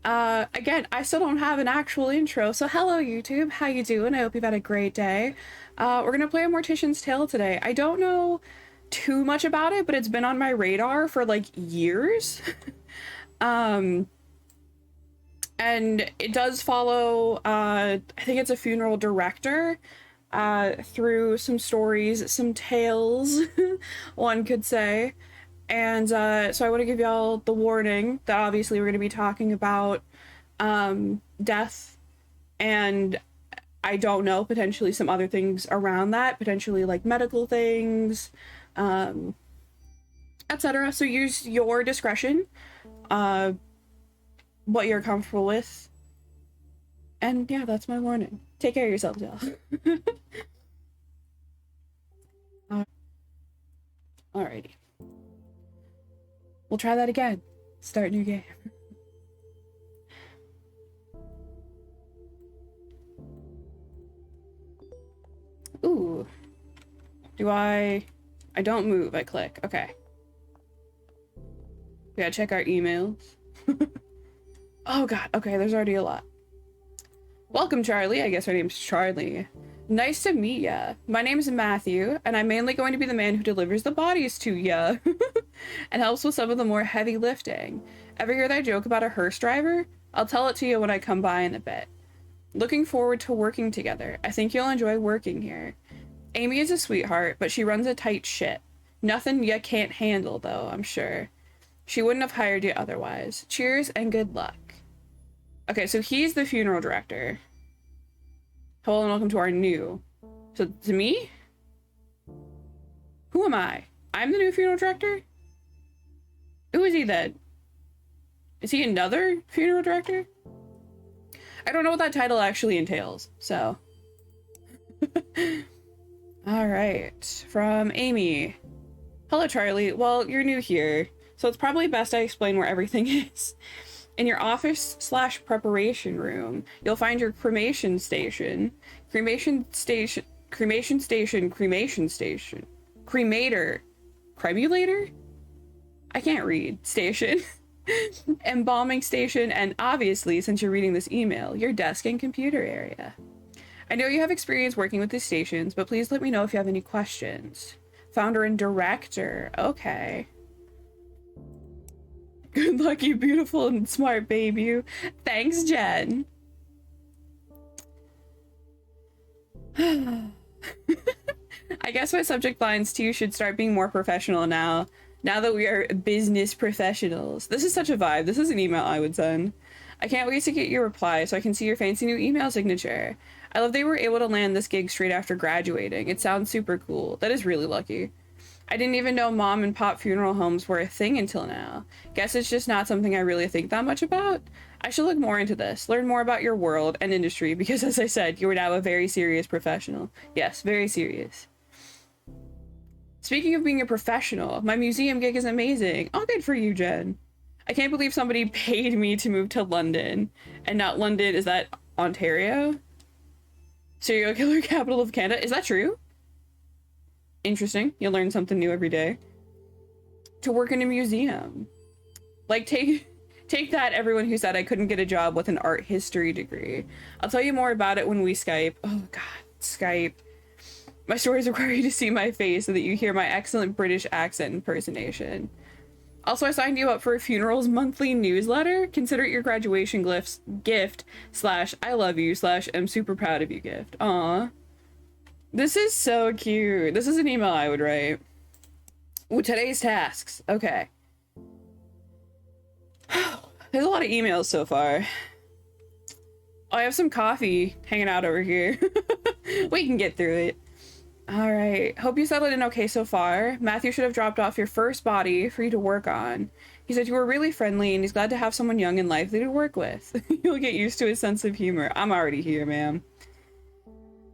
Again, I still don't have an actual intro, so hello YouTube, how you doing? I hope you've had a great day. We're gonna play a Mortician's Tale today. I don't know too much about it, but it's been on my radar for like years. um, and it does follow, I think it's a funeral director, through some stories, some tales, one could say. And so I want to give y'all the warning that obviously we're going to be talking about death and I don't know, potentially some other things around that, potentially like medical things, etc. So use your discretion, what you're comfortable with. And yeah, that's my warning. Take care of yourselves, y'all. Alrighty. We'll try that again. Start new game. Ooh. Do I don't move, I click. Okay. We gotta check our emails. Oh god, okay, there's already a lot. Welcome, Charlie. I guess her name's Charlie. Nice to meet ya. My name is Matthew, and I'm mainly going to be the man who delivers the bodies to ya. And helps with some of the more heavy lifting. Ever hear that joke about a hearse driver? I'll tell it to you when I come by in a bit. Looking forward to working together. I think you'll enjoy working here. Amy is a sweetheart, but she runs a tight ship. Nothing you can't handle, though, I'm sure. She wouldn't have hired you otherwise. Cheers and good luck. Okay, so he's the funeral director. Hello and welcome to our new. So, to me? Who am I? I'm the new funeral director? Who is he then? Is he another funeral director? I don't know what that title actually entails, so. Alright, from Amy. Hello, Charlie. Well, you're new here, so it's probably best I explain where everything is. In your office slash preparation room, you'll find your cremation station, cremator, cremulator? I can't read, station, embalming station, and obviously, since you're reading this email, your desk and computer area. I know you have experience working with these stations, but please let me know if you have any questions. Founder and director, okay. Good luck, you beautiful and smart babe, you. Thanks, Jen. I guess my subject lines too should start being more professional now. Now that we are business professionals. This is such a vibe. This is an email I would send. I can't wait to get your reply so I can see your fancy new email signature. I love they were able to land this gig straight after graduating. It sounds super cool. That is really lucky. I didn't even know mom and pop funeral homes were a thing until now. Guess it's just not something I really think that much about. I should look more into this, learn more about your world and industry, because as I said, you are now a very serious professional. Yes, very serious. Speaking of being a professional, my museum gig is amazing. Oh, good for you, Jen. I can't believe somebody paid me to move to London. And not London, is that Ontario? Serial killer capital of Canada? Is that true? Interesting. You learn something new every day. To work in a museum. Like, take that, everyone who said I couldn't get a job with an art history degree. I'll tell you more about it when we Skype. Oh god, Skype. My stories require you to see my face so that you hear my excellent British accent impersonation. Also, I signed you up for a funeral's monthly newsletter. Consider it your graduation gift slash I love you slash I'm super proud of you gift. Aww. This is so cute. This is an email I would write. Ooh, today's tasks. Okay. There's a lot of emails so far. Oh, I have some coffee hanging out over here. We can get through it. Alright. Hope you settled in okay so far. Matthew should have dropped off your first body for you to work on. He said you were really friendly and he's glad to have someone young and lively to work with. You'll get used to his sense of humor. I'm already here, ma'am.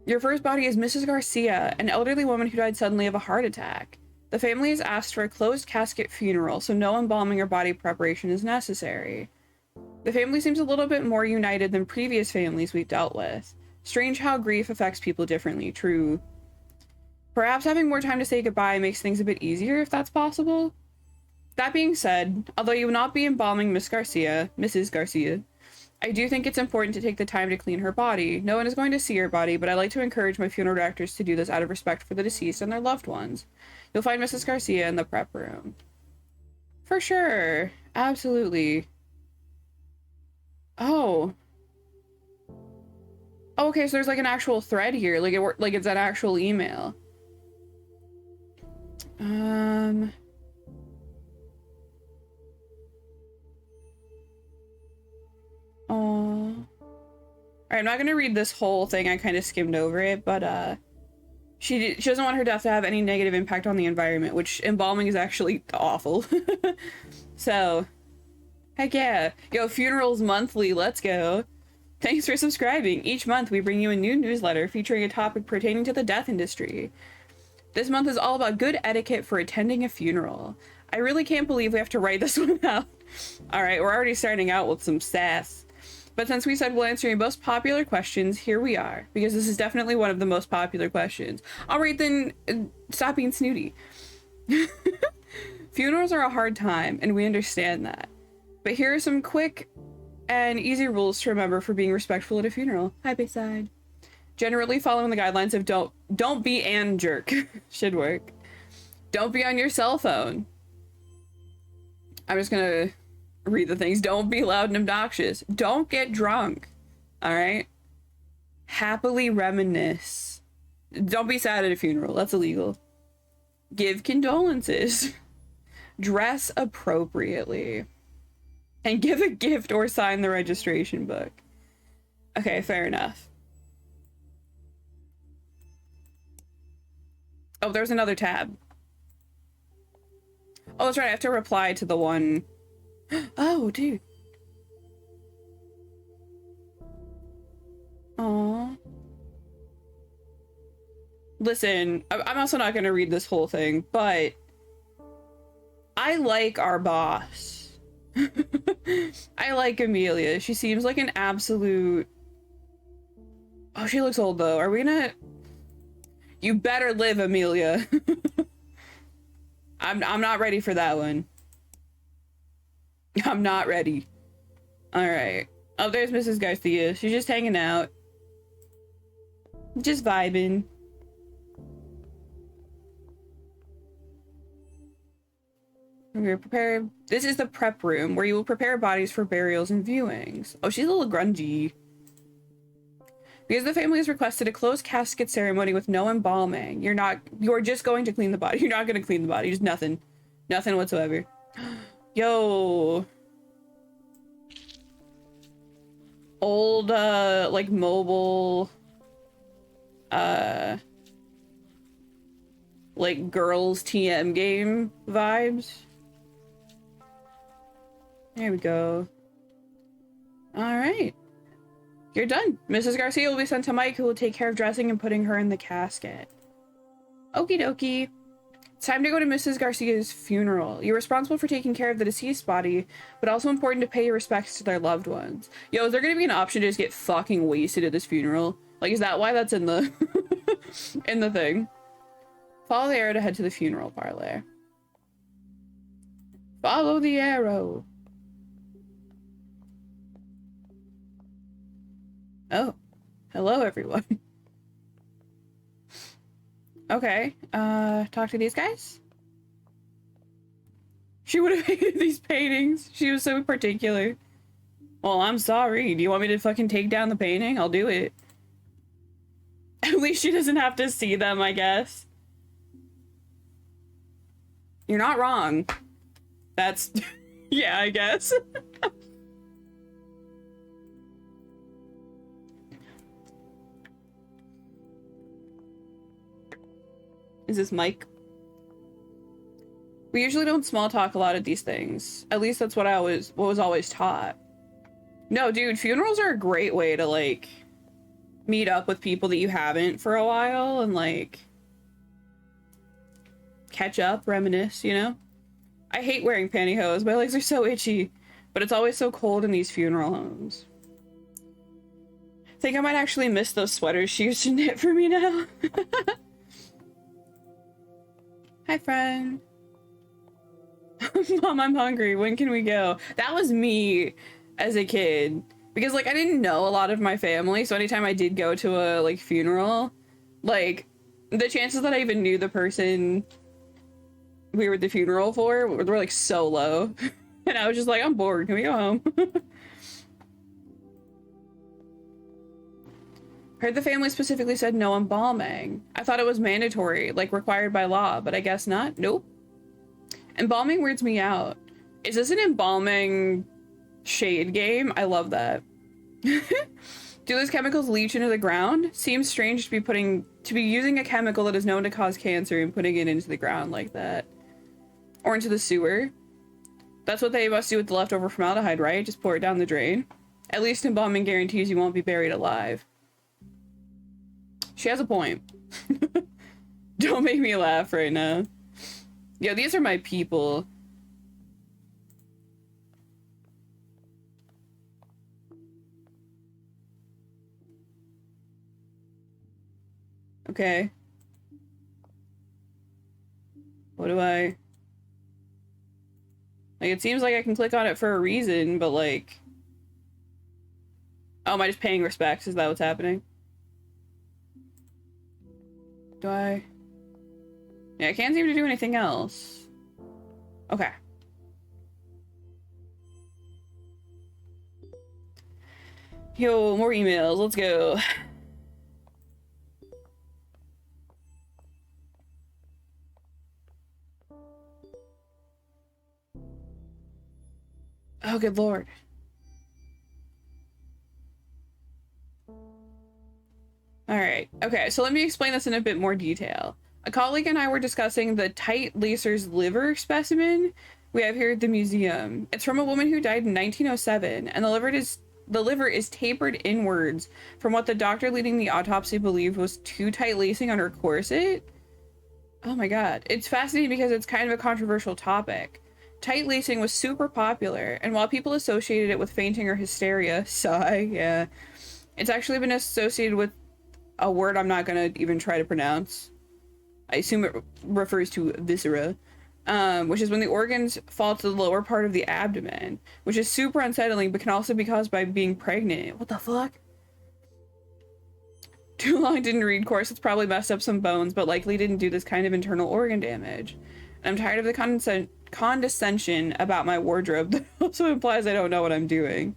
Your first body is Mrs. Garcia, an elderly woman who died suddenly of a heart attack. The family has asked for a closed casket funeral, so no embalming or body preparation is necessary. The family seems a little bit more united than previous families we've dealt with. Strange how grief affects people differently, true. Perhaps having more time to say goodbye makes things a bit easier if that's possible. That being said, although you will not be embalming Mrs. Garcia, I do think it's important to take the time to clean her body. No one is going to see her body, but I like to encourage my funeral directors to do this out of respect for the deceased and their loved ones. You'll find Mrs. Garcia in the prep room. For sure. Absolutely. Oh. Oh, okay, so there's like an actual thread here. Like it's an actual email. Oh. Alright, I'm not gonna read this whole thing. I kind of skimmed over it, but she doesn't want her death to have any negative impact on the environment, which embalming is actually awful. So, heck yeah. Yo, funerals monthly, let's go. Thanks for subscribing. Each month we bring you a new newsletter featuring a topic pertaining to the death industry. This month is all about good etiquette for attending a funeral. I really can't believe we have to write this one out. Alright, we're already starting out with some sass. But since we said we'll answer your most popular questions, here we are. Because this is definitely one of the most popular questions. Alright then, stop being snooty. Funerals are a hard time, and we understand that. But here are some quick and easy rules to remember for being respectful at a funeral. Hi, Bayside. Generally following the guidelines of don't be an jerk. Should work. Don't be on your cell phone. I'm just gonna read the things. Don't be loud and obnoxious. Don't get drunk. Alright? Happily reminisce. Don't be sad at a funeral. That's illegal. Give condolences. Dress appropriately. And give a gift or sign the registration book. Okay, fair enough. Oh, there's another tab. Oh, that's right. I have to reply to the one. Oh, dude. Aww. Listen, I'm also not going to read this whole thing, but I like our boss. I like Amelia. She seems like an absolute... Oh, she looks old, though. Are we gonna... You better live, Amelia. I'm not ready for that one. I'm not ready. Alright. Oh, there's Mrs. Garcia. She's just hanging out. Just vibing. We're prepared. This is the prep room where you will prepare bodies for burials and viewings. Oh, she's a little grungy. Because the family has requested a closed casket ceremony with no embalming. You're just going to clean the body. You're not going to clean the body. Just nothing. Nothing whatsoever. Yo. Old, like mobile, like girls TM game vibes. There we go. All right. You're done. Mrs. Garcia will be sent to Mike, who will take care of dressing and putting her in the casket. Okie dokie. It's time to go to Mrs. Garcia's funeral. You're responsible for taking care of the deceased body, but also important to pay your respects to their loved ones. Yo, is there gonna be an option to just get fucking wasted at this funeral? Like, is that why that's in the in the thing? Follow the arrow to head to the funeral parlor. Follow the arrow. Oh, hello everyone. Okay, talk to these guys? She would have hated these paintings. She was so particular. Well, I'm sorry. Do you want me to fucking take down the painting? I'll do it. At least she doesn't have to see them, I guess. You're not wrong. That's... yeah, I guess. Is this Mike? We usually don't small talk a lot at these things. At least that's what was always taught. No, dude, funerals are a great way to, like, meet up with people that you haven't for a while and, like, catch up, reminisce, you know? I hate wearing pantyhose. My legs are so itchy, but it's always so cold in these funeral homes. I think I might actually miss those sweaters she used to knit for me now. Hi, friend. Mom, I'm hungry. When can we go? That was me as a kid. Because, like, I didn't know a lot of my family, so anytime I did go to a, like, funeral, like, the chances that I even knew the person we were at the funeral for were, like, so low. And I was just like, I'm bored, can we go home? Heard the family specifically said no embalming. I thought it was mandatory, like required by law, but I guess not. Nope. Embalming weirds me out. Is this an embalming shade game? I love that. Do those chemicals leach into the ground? Seems strange to be using a chemical that is known to cause cancer and putting it into the ground like that. Or into the sewer. That's what they must do with the leftover formaldehyde, right? Just pour it down the drain. At least embalming guarantees you won't be buried alive. She has a point. Don't make me laugh right now. Yo, these are my people. Okay. What do I... Like, it seems like I can click on it for a reason, but like... Oh, am I just paying respects? Is that what's happening? Do I... Yeah, I can't seem to do anything else. Okay. Yo, more emails. Let's go. Oh, good lord. Alright, okay, so let me explain this in a bit more detail. A colleague and I were discussing the tight lacer's liver specimen we have here at the museum. It's from a woman who died in 1907, and the liver is tapered inwards from what the doctor leading the autopsy believed was too tight lacing on her corset. Oh my god. It's fascinating because it's kind of a controversial topic. Tight lacing was super popular, and while people associated it with fainting or hysteria, sigh, yeah, it's actually been associated with a word I'm not gonna even try to pronounce. I assume it refers to viscera, which is when the organs fall to the lower part of the abdomen, which is super unsettling but can also be caused by being pregnant. What the fuck? Too long didn't read course. It's probably messed up some bones, but likely didn't do this kind of internal organ damage. I'm tired of the condescension about my wardrobe that also implies I don't know what I'm doing.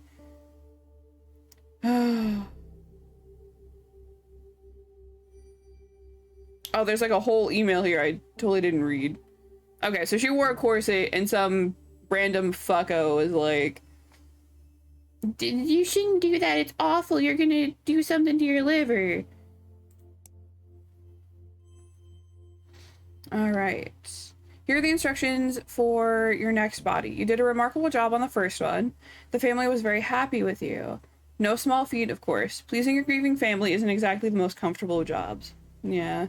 Oh, there's like a whole email here I totally didn't read. Okay, so she wore a corset and some random fucko was like, you shouldn't do that, it's awful, you're gonna do something to your liver. Alright. Here are the instructions for your next body. You did a remarkable job on the first one. The family was very happy with you. No small feat, of course. Pleasing your grieving family isn't exactly the most comfortable of jobs. Yeah.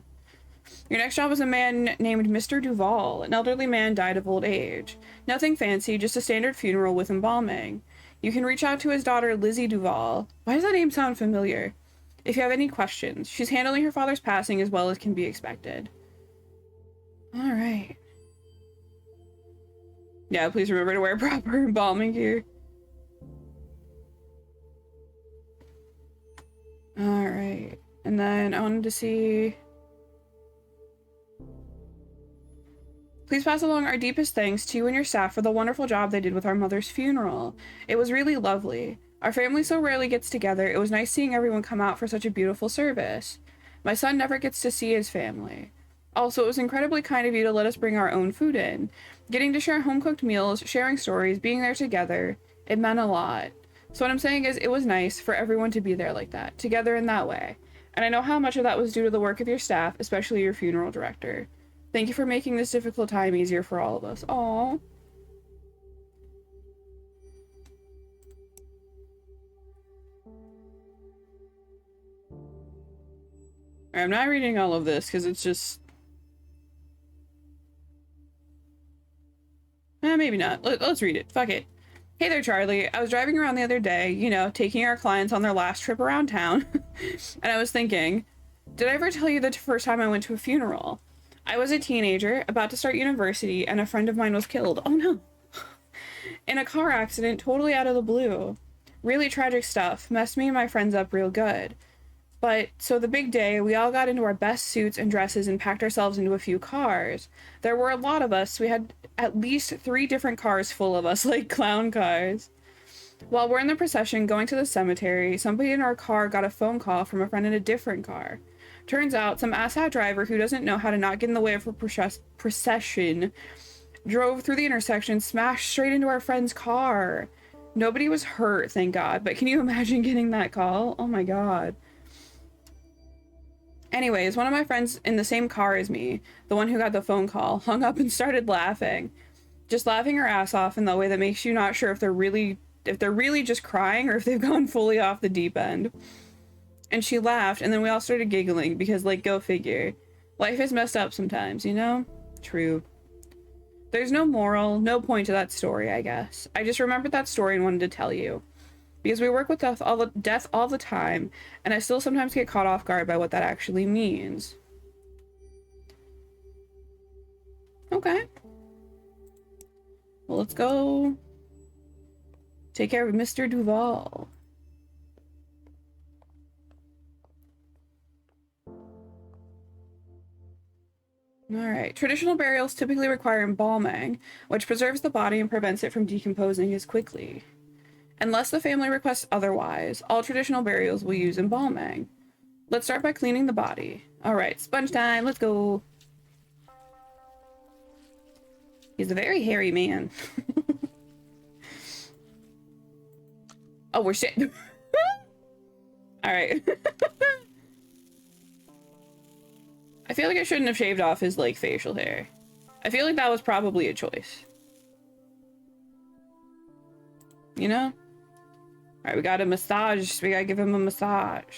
Your next job was a man named Mr. Duval. An elderly man died of old age. Nothing fancy, just a standard funeral with embalming. You can reach out to his daughter, Lizzie Duval. Why does that name sound familiar? If you have any questions. She's handling her father's passing as well as can be expected. Alright. Yeah, please remember to wear proper embalming gear. Alright. And then I wanted to see... Please pass along our deepest thanks to you and your staff for the wonderful job they did with our mother's funeral. It was really lovely. Our family so rarely gets together. It was nice seeing everyone come out for such a beautiful service. My son never gets to see his family. Also, it was incredibly kind of you to let us bring our own food in. Getting to share home-cooked meals, sharing stories, being there together, it meant a lot. So what I'm saying is, it was nice for everyone to be there like that, together in that way. And I know how much of that was due to the work of your staff, especially your funeral director. Thank you for making this difficult time easier for all of us. Aww. I'm not reading all of this because it's just... maybe not. Let's read it. Fuck it. Hey there, Charlie. I was driving around the other day, you know, taking our clients on their last trip around town. And I was thinking, did I ever tell you the first time I went to a funeral? I was a teenager, about to start university, and a friend of mine was killed. Oh no. In a car accident, totally out of the blue. Really tragic stuff. Messed me and my friends up real good. But, so the big day, we all got into our best suits and dresses and packed ourselves into a few cars. There were a lot of us. We had at least 3 different cars full of us, like clown cars. While we're in the procession going to the cemetery, somebody in our car got a phone call from a friend in a different car. Turns out, some asshat driver who doesn't know how to not get in the way of a procession drove through the intersection, smashed straight into our friend's car. Nobody was hurt, thank God, but can you imagine getting that call? Oh my God. Anyways, one of my friends in the same car as me, the one who got the phone call, hung up and started laughing. Just laughing her ass off in the way that makes you not sure if they're really just crying or if they've gone fully off the deep end. And she laughed, and then we all started giggling because, like, go figure. Life is messed up sometimes, you know? True. There's no moral, no point to that story, I guess. I just remembered that story and wanted to tell you. Because we work with death all the time, and I still sometimes get caught off guard by what that actually means. Okay. Well, let's go take care of Mr. Duval. Alright. Traditional burials typically require embalming, which preserves the body and prevents it from decomposing as quickly. Unless the family requests otherwise, all traditional burials will use embalming. Let's start by cleaning the body. Alright, sponge time, let's go. He's a very hairy man. Oh, we're shit. Alright. I feel like I shouldn't have shaved off his, like, facial hair. I feel like that was probably a choice. You know? Alright, we got a massage. We gotta give him a massage.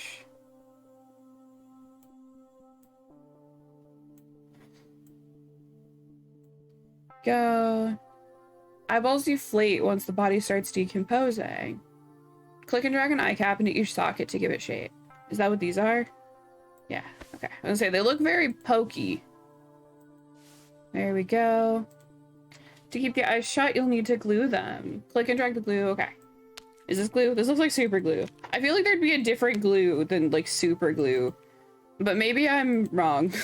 Go. Eyeballs deflate once the body starts decomposing. Click and drag an eye cap into each socket to give it shape. Is that what these are? Yeah, okay. I was gonna say, they look very pokey. There we go. To keep your eyes shut, you'll need to glue them. Click and drag the glue, okay. Is this glue? This looks like super glue. I feel like there'd be a different glue than, like, super glue. But maybe I'm wrong.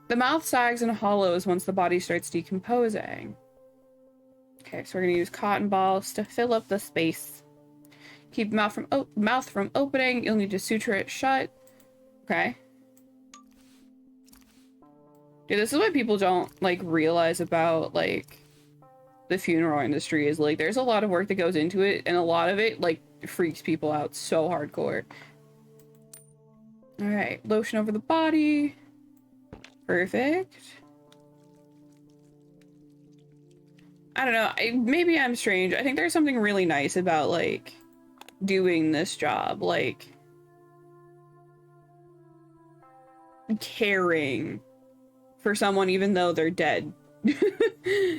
The mouth sags and hollows once the body starts decomposing. Okay, so we're gonna use cotton balls to fill up the space. Keep mouth from opening. You'll need to suture it shut. Okay. Dude, this is what people don't, like, realize about, like, the funeral industry is, like, there's a lot of work that goes into it, and a lot of it, like, freaks people out so hardcore. Alright, lotion over the body. Perfect. I don't know, maybe I'm strange. I think there's something really nice about, like, doing this job, like, caring for someone even though they're dead.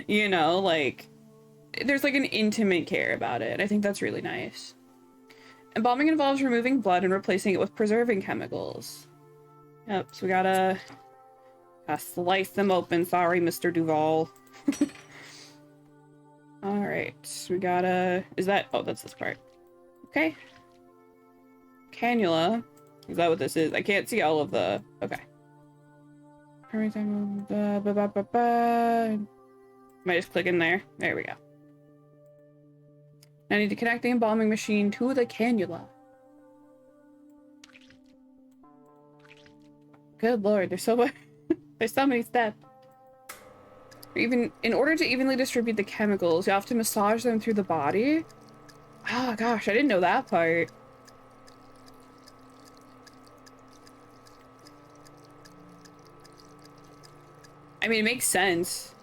You know, like, there's like an intimate care about it. I think that's really nice. Embalming involves removing blood and replacing it with preserving chemicals. Yep, so we gotta slice them open. Sorry, Mr. Duval. Alright, we gotta... Is that... Oh, that's this part. Okay. Cannula. Is that what this is? I can't see all of the... Okay. Am I just click in there? There we go. I need to connect the embalming machine to the cannula. Good lord, there's so much. There's so many steps. Even in order to evenly distribute the chemicals, you have to massage them through the body. Oh gosh, I didn't know that part. I mean, it makes sense.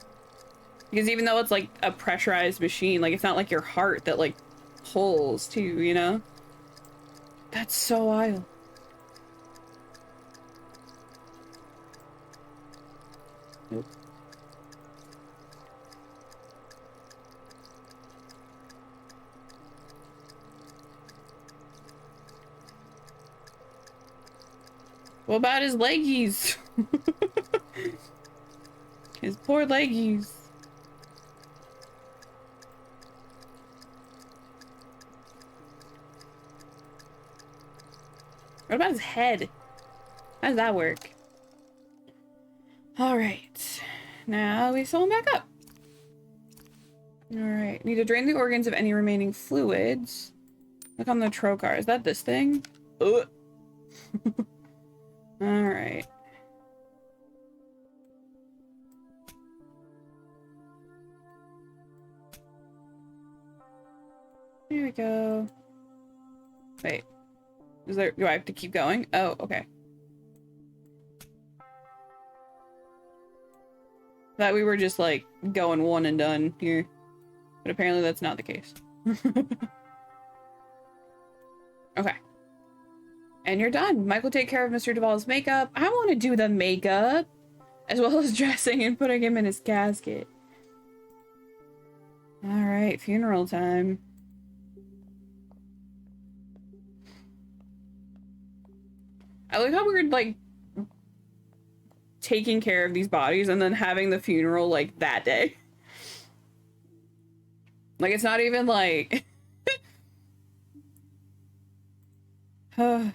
Because even though it's like a pressurized machine, like it's not like your heart that like pulls too, you know? That's so wild. Nope. What about his leggies? His poor leggies. What about his head? How does that work? Alright. Now we sew him back up. Alright. Need to drain the organs of any remaining fluids. Look on the trocar. Is that this thing? Ugh. Alright. Here we go. Wait. Is there, do I have to keep going? Oh, okay. Thought we were just like going one and done here. But apparently that's not the case. Okay. And you're done. Mike will take care of Mr. Duvall's makeup. I want to do the makeup, as well as dressing and putting him in his casket. Alright, funeral time. I like how we're like taking care of these bodies and then having the funeral like that day. Like it's not even like I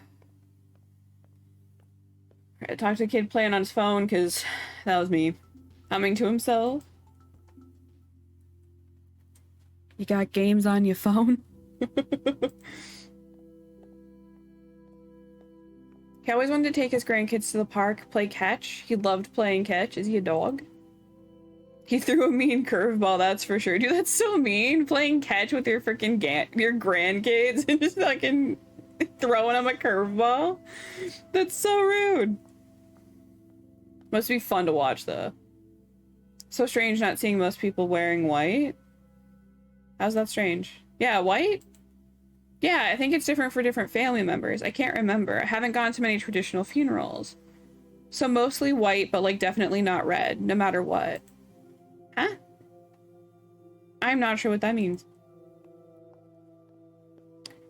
talked to a kid playing on his phone because that was me humming to himself. You got games on your phone? He always wanted to take his grandkids to the park, play catch. He loved playing catch. Is he a dog? He threw a mean curveball, that's for sure. Dude, that's so mean. Playing catch with your freaking your grandkids and just fucking throwing them a curveball. That's so rude. Must be fun to watch, though. So strange not seeing most people wearing white. How's that strange? Yeah, white? Yeah, I think it's different for different family members. I can't remember. I haven't gone to many traditional funerals. So mostly white, but like definitely not red, no matter what. Huh? I'm not sure what that means.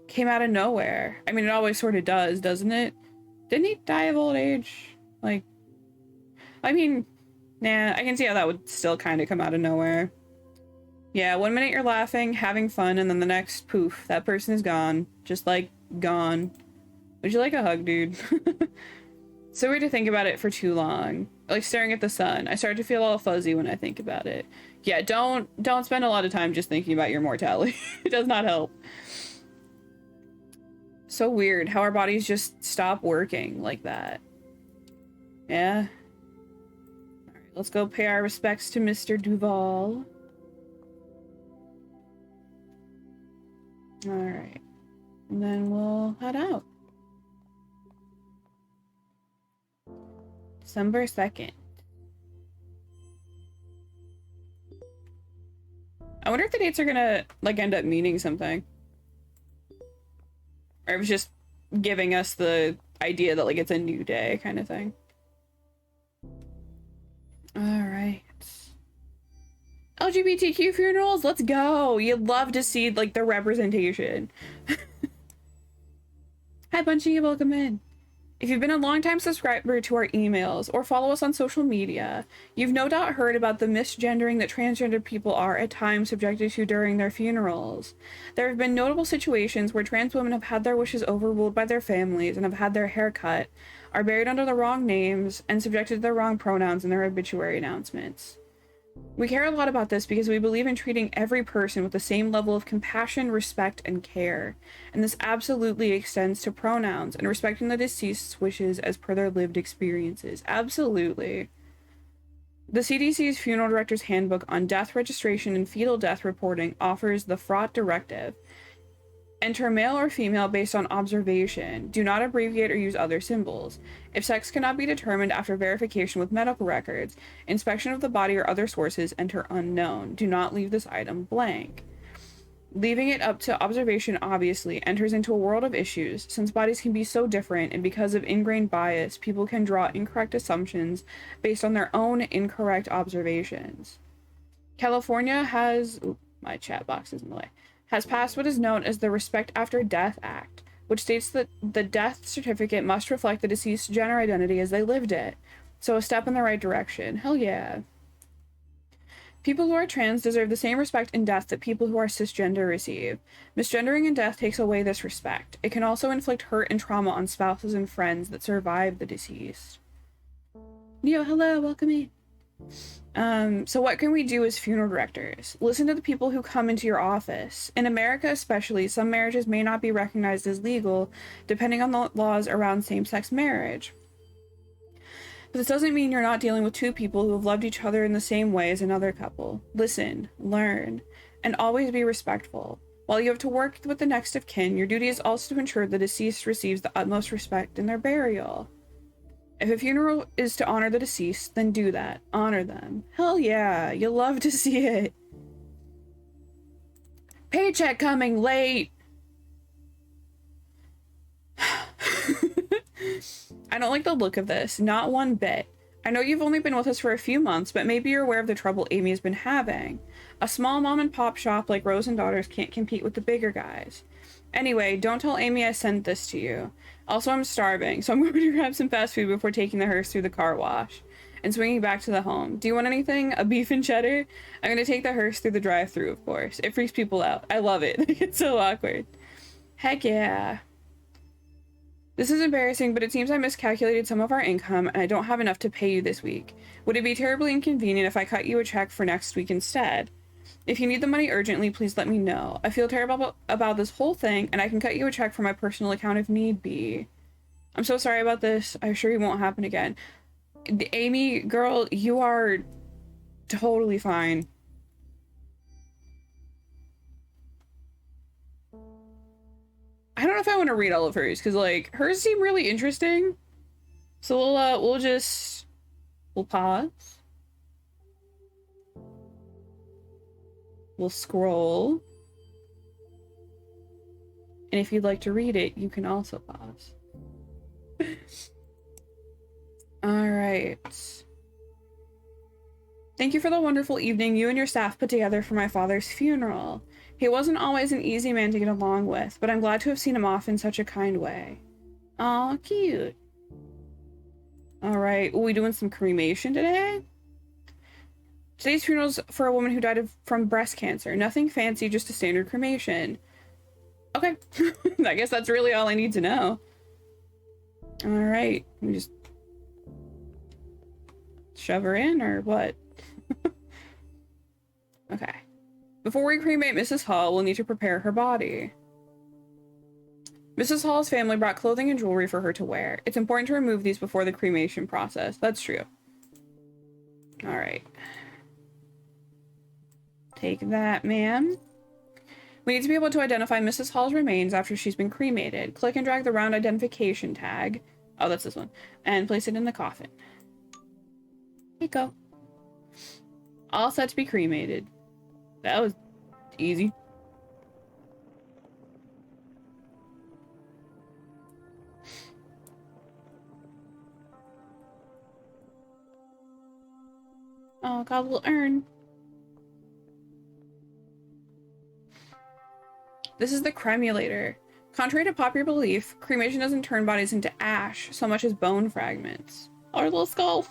Came out of nowhere. I mean, it always sort of does, doesn't it? Didn't he die of old age? Like, I mean, nah, I can see how that would still kind of come out of nowhere. Yeah, 1 minute you're laughing, having fun, and then the next, poof, that person is gone. Just, like, gone. Would you like a hug, dude? So weird to think about it for too long. Like, staring at the sun. I start to feel all fuzzy when I think about it. Yeah, don't spend a lot of time just thinking about your mortality. It does not help. So weird how our bodies just stop working like that. Yeah. Alright, let's go pay our respects to Mr. Duvall. Alright. And then we'll head out. December 2nd. I wonder if the dates are gonna, like, end up meaning something. Or if it's just giving us the idea that, like, it's a new day kind of thing. Alright. LGBTQ funerals, let's go! You'd love to see, like, the representation. Hi, Bunchy, welcome in. If you've been a longtime subscriber to our emails or follow us on social media, you've no doubt heard about the misgendering that transgender people are at times subjected to during their funerals. There have been notable situations where trans women have had their wishes overruled by their families and have had their hair cut, are buried under the wrong names, and subjected to the wrong pronouns in their obituary announcements. We care a lot about this because we believe in treating every person with the same level of compassion, respect, and care. And this absolutely extends to pronouns and respecting the deceased's wishes as per their lived experiences. Absolutely. The CDC's Funeral Director's Handbook on Death Registration and Fetal Death Reporting offers the fraught directive. Enter male or female based on observation. Do not abbreviate or use other symbols. If sex cannot be determined after verification with medical records, inspection of the body or other sources, enter unknown. Do not leave this item blank. Leaving it up to observation obviously enters into a world of issues, since bodies can be so different, and because of ingrained bias, people can draw incorrect assumptions based on their own incorrect observations. California has... Ooh, my chat box is in the way. Has passed what is known as the Respect After Death Act, which states that the death certificate must reflect the deceased's gender identity as they lived it. So a step in the right direction. Hell yeah. People who are trans deserve the same respect in death that people who are cisgender receive. Misgendering in death takes away this respect. It can also inflict hurt and trauma on spouses and friends that survive the deceased. Neo, hello, welcome in. So what can we do as funeral directors? Listen to the people who come into your office. In America especially, some marriages may not be recognized as legal, depending on the laws around same-sex marriage. But this doesn't mean you're not dealing with two people who have loved each other in the same way as another couple. Listen, learn, and always be respectful. While you have to work with the next of kin, your duty is also to ensure the deceased receives the utmost respect in their burial. If a funeral is to honor the deceased, then do that. Honor them. Hell yeah, you'll love to see it. Paycheck coming late. I don't like the look of this, not one bit. I know you've only been with us for a few months, but maybe you're aware of the trouble Amy has been having. A small mom and pop shop like Rose and Daughters can't compete with the bigger guys. Anyway, don't tell Amy I sent this to you. Also, I'm starving, so I'm going to grab some fast food before taking the hearse through the car wash and swinging back to the home. Do you want anything? A beef and cheddar? I'm going to take the hearse through the drive-thru, of course. It freaks people out. I love it. It's so awkward. Heck yeah. This is embarrassing, but it seems I miscalculated some of our income and I don't have enough to pay you this week. Would it be terribly inconvenient if I cut you a check for next week instead? If you need the money urgently, please let me know. I feel terrible about this whole thing, and I can cut you a check from my personal account if need be. I'm so sorry about this. I assure you won't happen again. Amy, girl, you are totally fine. I don't know if I want to read all of hers, because, like, hers seem really interesting. So we'll pause. We'll scroll. And if you'd like to read it, you can also pause. All right. Thank you for the wonderful evening you and your staff put together for my father's funeral. He wasn't always an easy man to get along with, but I'm glad to have seen him off in such a kind way. Aw, cute. All right, we doing some cremation today? Today's funeral's for a woman who died from breast cancer. Nothing fancy, just a standard cremation. Okay, I guess that's really all I need to know. All right, we just shove her in or what? Okay. Before we cremate Mrs. Hall, we'll need to prepare her body. Mrs. Hall's family brought clothing and jewelry for her to wear. It's important to remove these before the cremation process. That's true. All right. Take that, ma'am. We need to be able to identify Mrs. Hall's remains after she's been cremated. Click and drag the round identification tag. Oh, that's this one. And place it in the coffin. There you go. All set to be cremated. That was easy. Oh, got a little urn. This is the cremulator. Contrary to popular belief, cremation doesn't turn bodies into ash so much as bone fragments. Our little skull.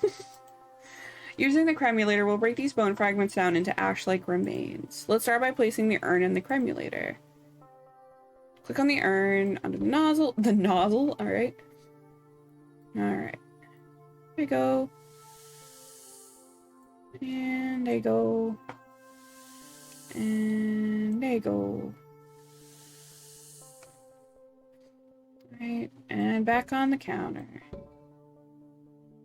Using the cremulator, we'll break these bone fragments down into ash-like remains. Let's start by placing the urn in the cremulator. Click on the urn, under the nozzle. The nozzle? Alright. Alright. There we go. And there you go. And there you go. Right, and back on the counter.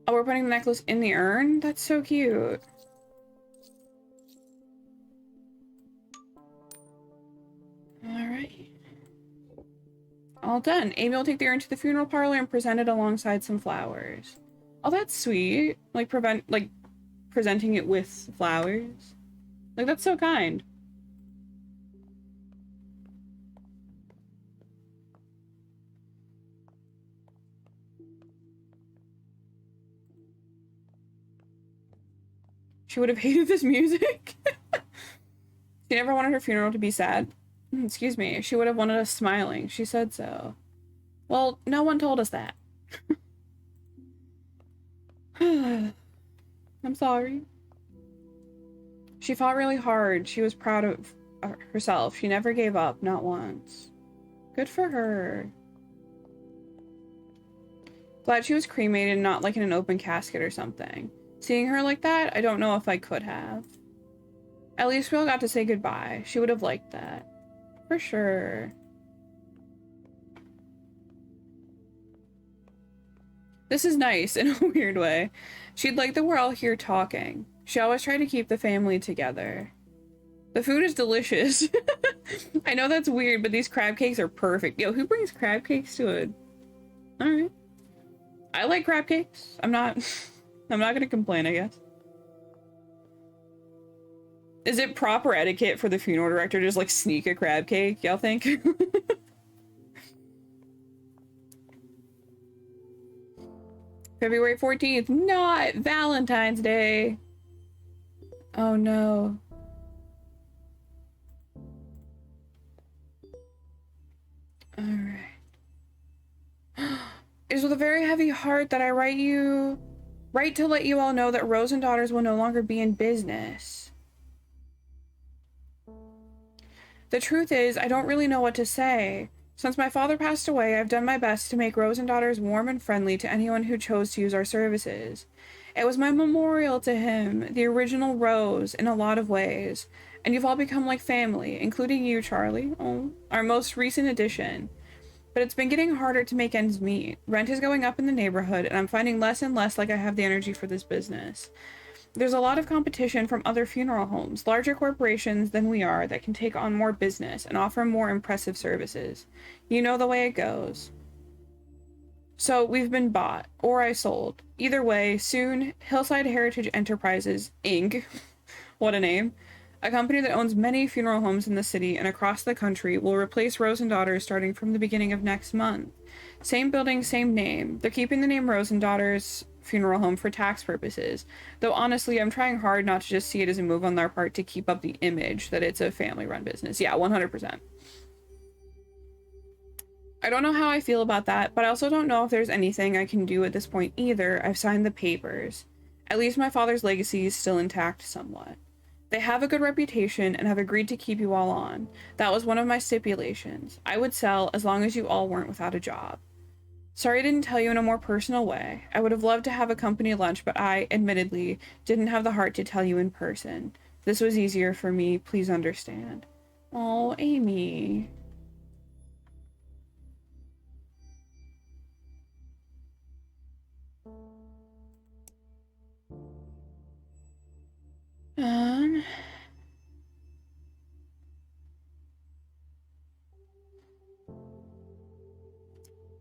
Oh, we're putting the necklace in the urn? That's so cute. Alright. All done. Amy will take the urn to the funeral parlor and present it alongside some flowers. Oh, that's sweet. Like, presenting it with flowers. Like, that's so kind. She would have hated this music. She never wanted her funeral to be sad. Excuse me. She would have wanted us smiling. She said so. Well, no one told us that. I'm sorry. She fought really hard. She was proud of herself. She never gave up, not once. Good for her. Glad she was cremated, not like in an open casket or something. Seeing her like that, I don't know if I could have. At least we all got to say goodbye. She would have liked that. For sure. This is nice in a weird way. She'd like that we're all here talking. She always tried to keep the family together. The food is delicious. I know that's weird, but these crab cakes are perfect. Yo, who brings crab cakes to it? Alright. I like crab cakes. I'm not gonna complain, I guess. Is it proper etiquette for the funeral director to just like sneak a crab cake, y'all think? February 14th, not Valentine's Day. Oh no. Alright. It is with a very heavy heart that I write to let you all know that Rose and Daughters will no longer be in business. The truth is, I don't really know what to say. Since my father passed away, I've done my best to make Rose and Daughters warm and friendly to anyone who chose to use our services. It was my memorial to him, the original Rose, in a lot of ways. And you've all become like family, including you, Charlie, our most recent addition. But it's been getting harder to make ends meet. Rent is going up in the neighborhood, and I'm finding less and less like I have the energy for this business. There's a lot of competition from other funeral homes, larger corporations than we are, that can take on more business and offer more impressive services. You know the way it goes. So we've been bought, or I sold. Either way, soon, Hillside Heritage Enterprises, Inc., what a name, a company that owns many funeral homes in the city and across the country, will replace Rose and Daughters starting from the beginning of next month. Same building, same name. They're keeping the name Rose and Daughters Funeral Home for tax purposes, though honestly, I'm trying hard not to just see it as a move on their part to keep up the image that it's a family-run business. Yeah, 100%. I don't know how I feel about that, but I also don't know if there's anything I can do at this point either. I've signed the papers. At least my father's legacy is still intact somewhat. They have a good reputation and have agreed to keep you all on. That was one of my stipulations. I would sell as long as you all weren't without a job. Sorry I didn't tell you in a more personal way. I would have loved to have a company lunch, but I, admittedly, didn't have the heart to tell you in person. This was easier for me. Please understand. Oh, Amy.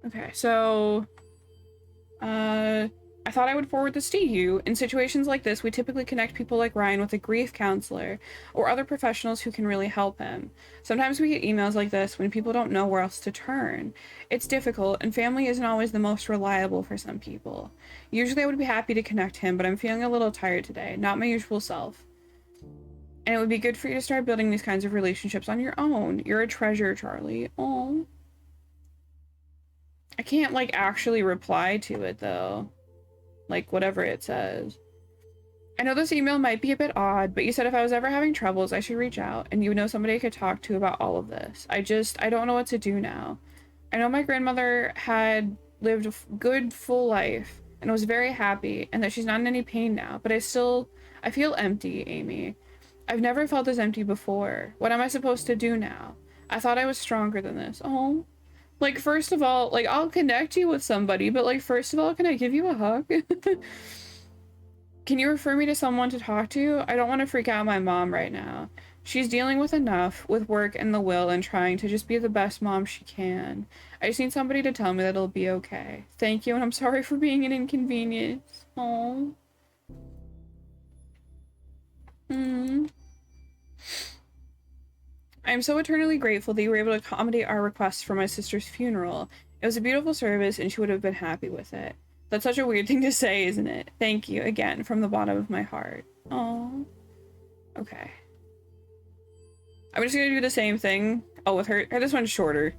Okay, so, I thought I would forward this to you. In situations like this, we typically connect people like Ryan with a grief counselor or other professionals who can really help him. Sometimes we get emails like this when people don't know where else to turn. It's difficult, and family isn't always the most reliable for some people. Usually I would be happy to connect him, but I'm feeling a little tired today, not my usual self. And it would be good for you to start building these kinds of relationships on your own. You're a treasure, Charlie. Oh. I can't, like, actually reply to it, though. Like, whatever it says. I know this email might be a bit odd, but you said if I was ever having troubles, I should reach out, and you would know somebody I could talk to about all of this. I don't know what to do now. I know my grandmother had lived a good, full life, and was very happy, and that she's not in any pain now, but I feel empty, Amy. I've never felt this empty before. What am I supposed to do now? I thought I was stronger than this. Oh. Like, first of all, like, I'll connect you with somebody, but, like, first of all, can I give you a hug? Can you refer me to someone to talk to? I don't want to freak out my mom right now. She's dealing with enough with work and the will and trying to just be the best mom she can. I just need somebody to tell me that it'll be okay. Thank you, and I'm sorry for being an inconvenience. Aww. I'm so eternally grateful that you were able to accommodate our requests for my sister's funeral. It was a beautiful service, and she would have been happy with it. That's such a weird thing to say, isn't it? Thank you, again, from the bottom of my heart. Aww. Okay. I'm just gonna do the same thing. Oh, with her. This one's shorter.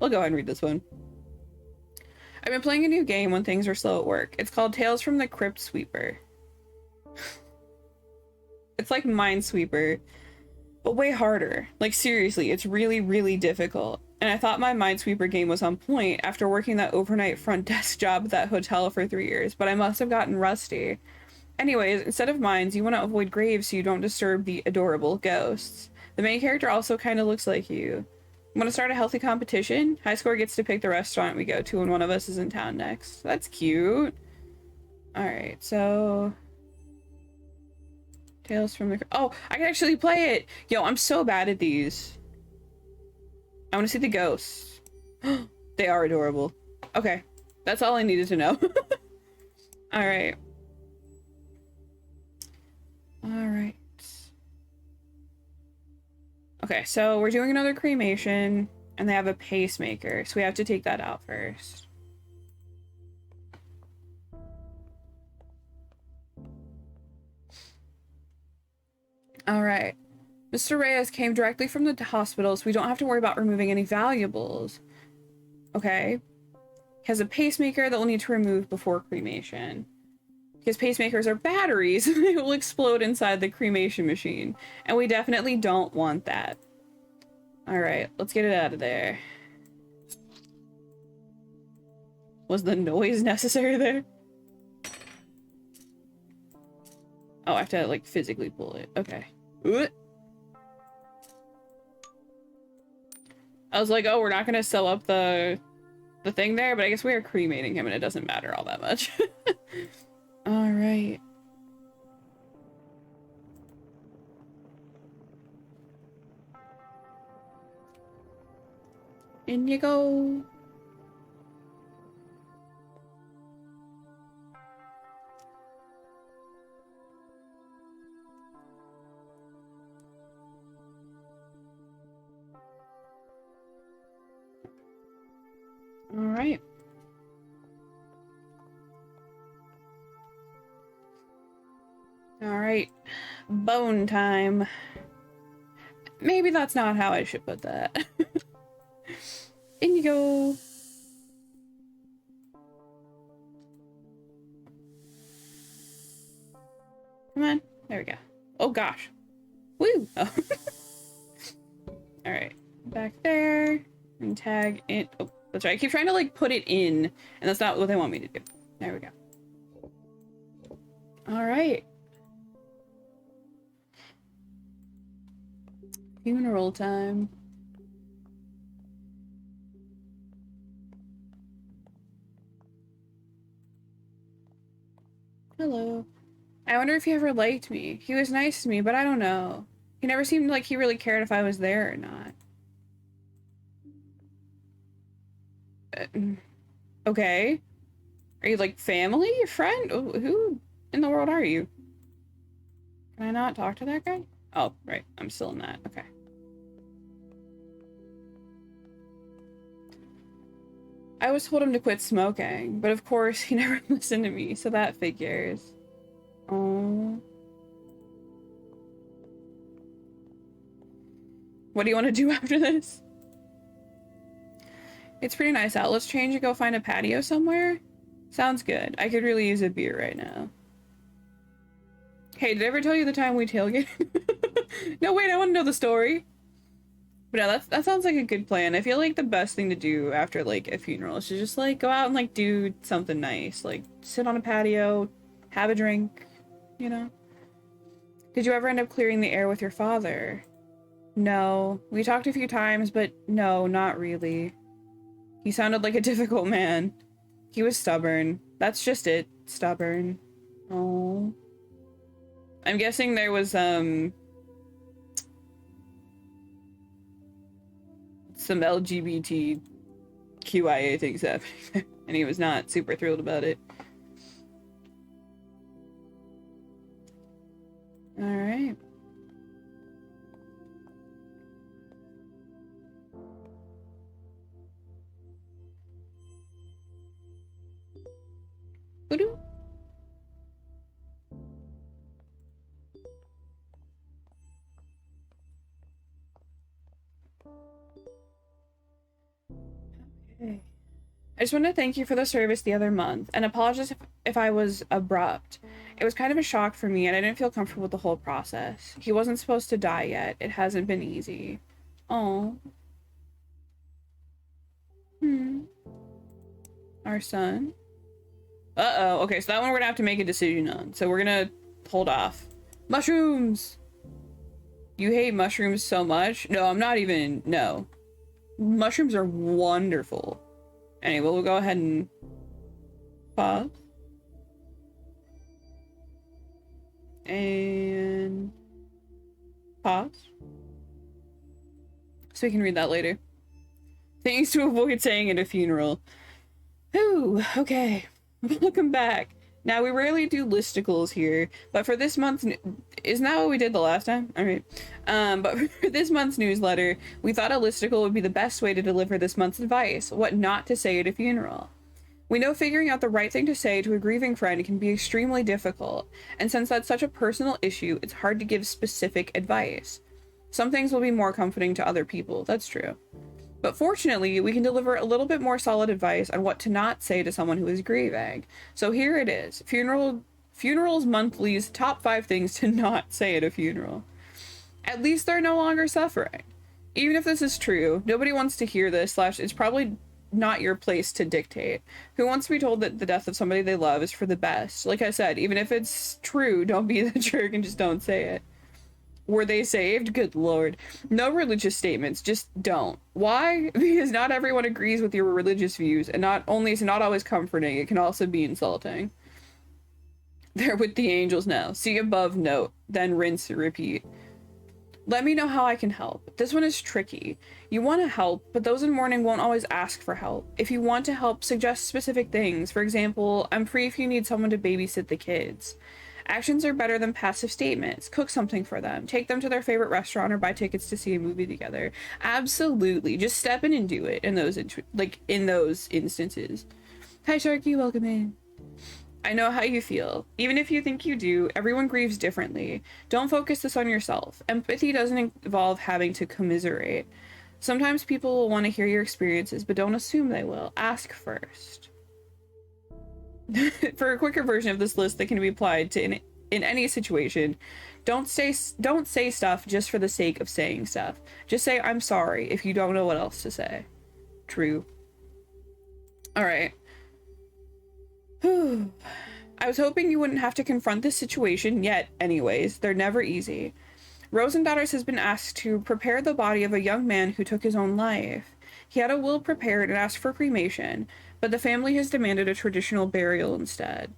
I'll go ahead and read this one. I've been playing a new game when things are slow at work. It's called Tales from the Crypt Sweeper. It's like Minesweeper, but way harder. Like seriously, it's really, really difficult. And I thought my Minesweeper game was on point after working that overnight front desk job at that hotel for 3 years, but I must have gotten rusty. Anyways, instead of mines, you want to avoid graves so you don't disturb the adorable ghosts. The main character also kind of looks like you. Want to start a healthy competition? High score gets to pick the restaurant we go to when one of us is in town next. That's cute. Alright, so... Tales from the... Oh, I can actually play it! Yo, I'm so bad at these. I want to see the ghosts. They are adorable. Okay, that's all I needed to know. Alright. Alright. Okay, so we're doing another cremation, and they have a pacemaker, so we have to take that out first. Alright. Mr. Reyes came directly from the hospital, so we don't have to worry about removing any valuables. Okay. He has a pacemaker that we'll need to remove before cremation. Because pacemakers are batteries, and they will explode inside the cremation machine. And we definitely don't want that. Alright, let's get it out of there. Was the noise necessary there? Oh, I have to, like, physically pull it. Okay. I was like, oh, we're not gonna sew up the thing there, but I guess we are cremating him and it doesn't matter all that much. Alright. In you go. Alright. Alright. Bone time. Maybe that's not how I should put that. In you go. Come on. There we go. Oh gosh. Woo! Oh. Alright. Back there. And tag it. Oh, that's right. I keep trying to like put it in, and that's not what they want me to do. There we go. Alright. Funeral time. Hello. I wonder if he ever liked me. He was nice to me, but I don't know. He never seemed like he really cared if I was there or not. Okay. Are you like family? Friend? Who in the world are you? Can I not talk to that guy? Oh, right. I'm still in that. Okay. I always told him to quit smoking, but of course he never listened to me, so that figures. Oh. What do you want to do after this? It's pretty nice out. Let's change and go find a patio somewhere. Sounds good. I could really use a beer right now. Hey, did I ever tell you the time we tailgated? No, wait, I want to know the story. But yeah, that sounds like a good plan. I feel like the best thing to do after like a funeral is to just like go out and like do something nice. Like sit on a patio, have a drink, you know? Did you ever end up clearing the air with your father? No. We talked a few times, but no, not really. He sounded like a difficult man. He was stubborn. That's just it. Stubborn. Oh. I'm guessing there was, some LGBTQIA things happening there, and he was not super thrilled about it. Alright. Voodoo. Okay. I just want to thank you for the service the other month and apologize if I was abrupt. It was kind of a shock for me and I didn't feel comfortable with the whole process. He wasn't supposed to die yet. It hasn't been easy. Oh. Our son. Uh-oh. Okay, so that one we're gonna have to make a decision on. So we're gonna hold off. Mushrooms! You hate mushrooms so much? No, I'm not even... No. Mushrooms are wonderful. Anyway, we'll go ahead and pause. And pause. So we can read that later. Things to avoid saying at a funeral. Ooh, okay. Welcome back. Now, we rarely do listicles here, but for this month's... Isn't that what we did the last time? Alright. But for this month's newsletter, we thought a listicle would be the best way to deliver this month's advice, what not to say at a funeral. We know figuring out the right thing to say to a grieving friend can be extremely difficult, and since that's such a personal issue, it's hard to give specific advice. Some things will be more comforting to other people, that's true. But fortunately, we can deliver a little bit more solid advice on what to not say to someone who is grieving. So here it is. Funerals Monthly's top 5 things to not say at a funeral. At least they're no longer suffering. Even if this is true, nobody wants to hear this, / it's probably not your place to dictate. Who wants to be told that the death of somebody they love is for the best? Like I said, even if it's true, don't be the jerk and just don't say it. Were they saved? Good lord. No religious statements, just don't. Why? Because not everyone agrees with your religious views, and not only is it not always comforting, it can also be insulting. They're with the angels now. See above note, then rinse and repeat. Let me know how I can help. This one is tricky. You want to help, but those in mourning won't always ask for help. If you want to help, suggest specific things. For example, I'm free if you need someone to babysit the kids. Actions are better than passive statements. Cook something for them. Take them to their favorite restaurant or buy tickets to see a movie together. Absolutely. Just step in and do it in those instances. Hi Sharky, welcome in. I know how you feel. Even if you think you do, everyone grieves differently. Don't focus this on yourself. Empathy doesn't involve having to commiserate. Sometimes people will want to hear your experiences, but don't assume they will. Ask first. For a quicker version of this list that can be applied to in any situation, don't say stuff just for the sake of saying stuff. Just say I'm sorry if you don't know what else to say. True. All right. I was hoping you wouldn't have to confront this situation yet. Anyways, they're never easy. Rosendaughters has been asked to prepare the body of a young man who took his own life. He had a will prepared and asked for cremation, but the family has demanded a traditional burial instead.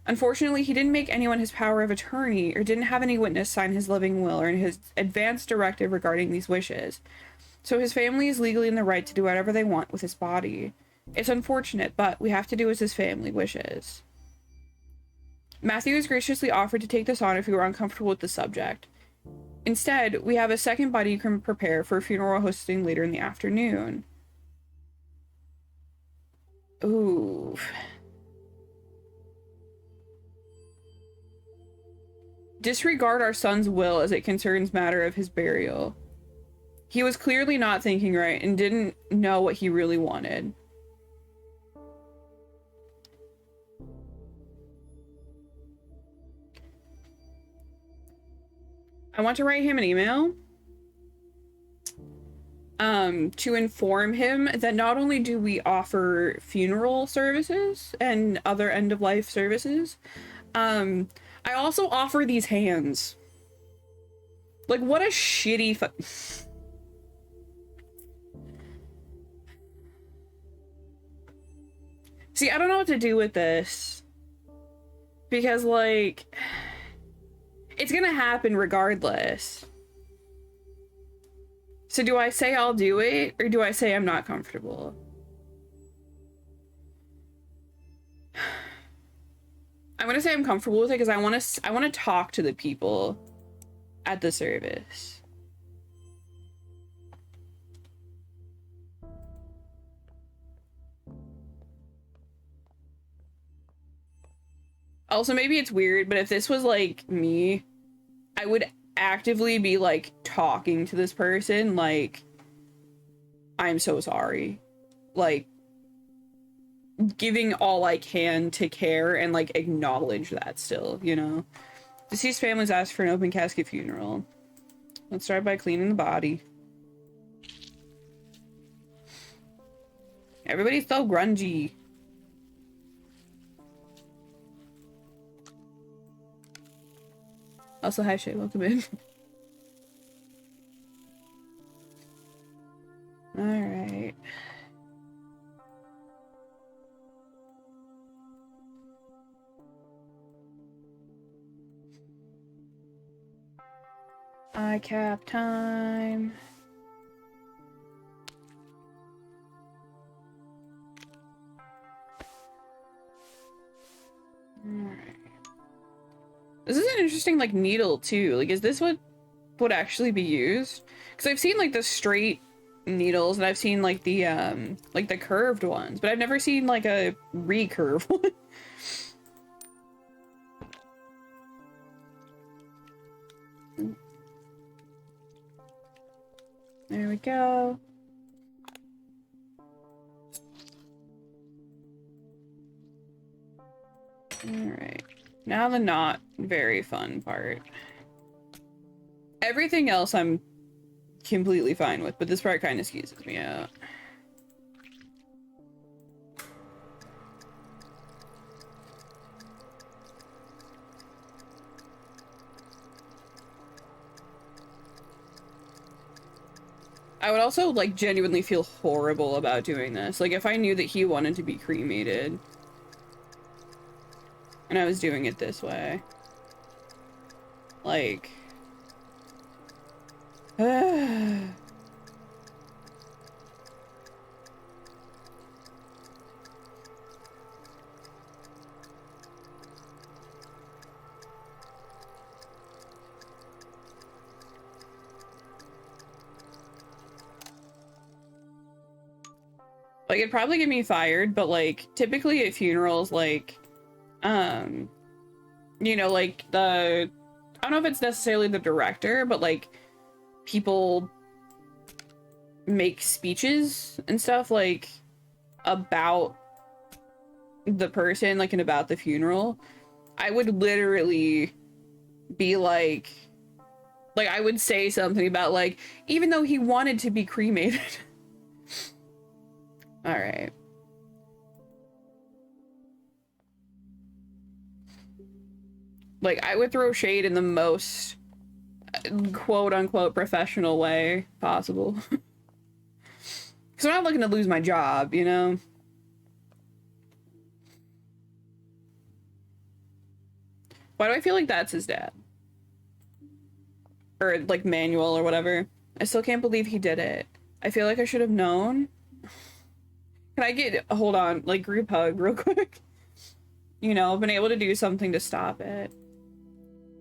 Unfortunately, he didn't make anyone his power of attorney or didn't have any witness sign his living will or his advance directive regarding these wishes. So his family is legally in the right to do whatever they want with his body. It's unfortunate, but we have to do as his family wishes. Matthew has graciously offered to take this on if you are uncomfortable with the subject. Instead, we have a second body you can prepare for a funeral hosting later in the afternoon. Ooh. Disregard our son's will as it concerns matter of his burial. He was clearly not thinking right and didn't know what he really wanted. I want to write him an email to inform him that not only do we offer funeral services and other end-of-life services, I also offer these hands. Like, what a shitty See, I don't know what to do with this. Because, like, it's gonna happen regardless. So do I say I'll do it, or do I say I'm not comfortable? I'm gonna say I'm comfortable with it because I want to talk to the people at the service. Also, maybe it's weird, but if this was like me, I would actively be like talking to this person like, I'm so sorry. Like, giving all I can to care and like acknowledge that still, you know. Deceased families ask for an open casket funeral. Let's start by cleaning the body. Everybody's so grungy. Also, hi Shay, welcome in. Alright. ICAP time. Alright. This is an interesting, like, needle, too. Like, is this what would actually be used? Because I've seen, like, the straight needles, and I've seen, like, the curved ones, but I've never seen, like, a recurve one. There we go. Alright. Now the not very fun part. Everything else I'm completely fine with, but this part kind of skeezes me out. I would also, like, genuinely feel horrible about doing this. Like, if I knew that he wanted to be cremated and I was doing it this way. Like... Like, it'd probably get me fired, but, like, typically at funerals, like, you know, like, I don't know if it's necessarily the director, but, like, people make speeches and stuff, like, about the person, like, and about the funeral. I would literally be like, I would say something about, like, even though he wanted to be cremated. Alright. Like, I would throw shade in the most quote-unquote professional way possible. Because I'm not looking to lose my job, you know? Why do I feel like that's his dad? Or, like, Manuel or whatever. I still can't believe he did it. I feel like I should have known. Can I get, hold on, like, group hug real quick? You know, been able to do something to stop it.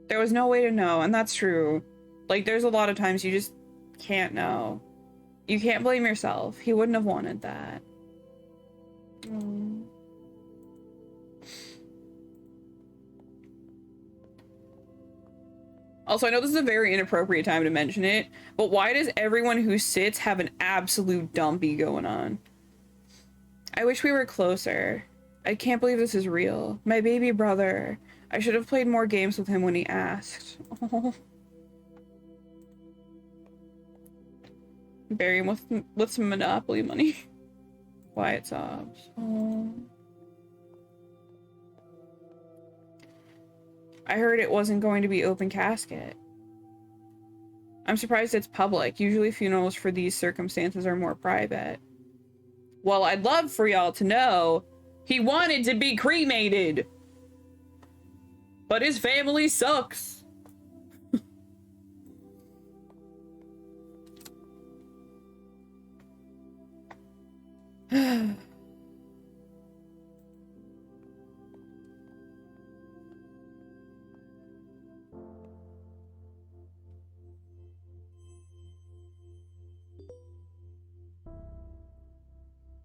There was no way to know, and that's true. Like, there's a lot of times you just can't know. You can't blame yourself. He wouldn't have wanted that. Also, I know this is a very inappropriate time to mention it, but why does everyone who sits have an absolute dumpy going on? I wish we were closer. I can't believe this is real. My baby brother. I should have played more games with him when he asked. Oh. Bury him with some Monopoly money. Quiet sobs. Oh. I heard it wasn't going to be open casket. I'm surprised it's public. Usually funerals for these circumstances are more private. Well, I'd love for y'all to know he wanted to be cremated. But his family sucks.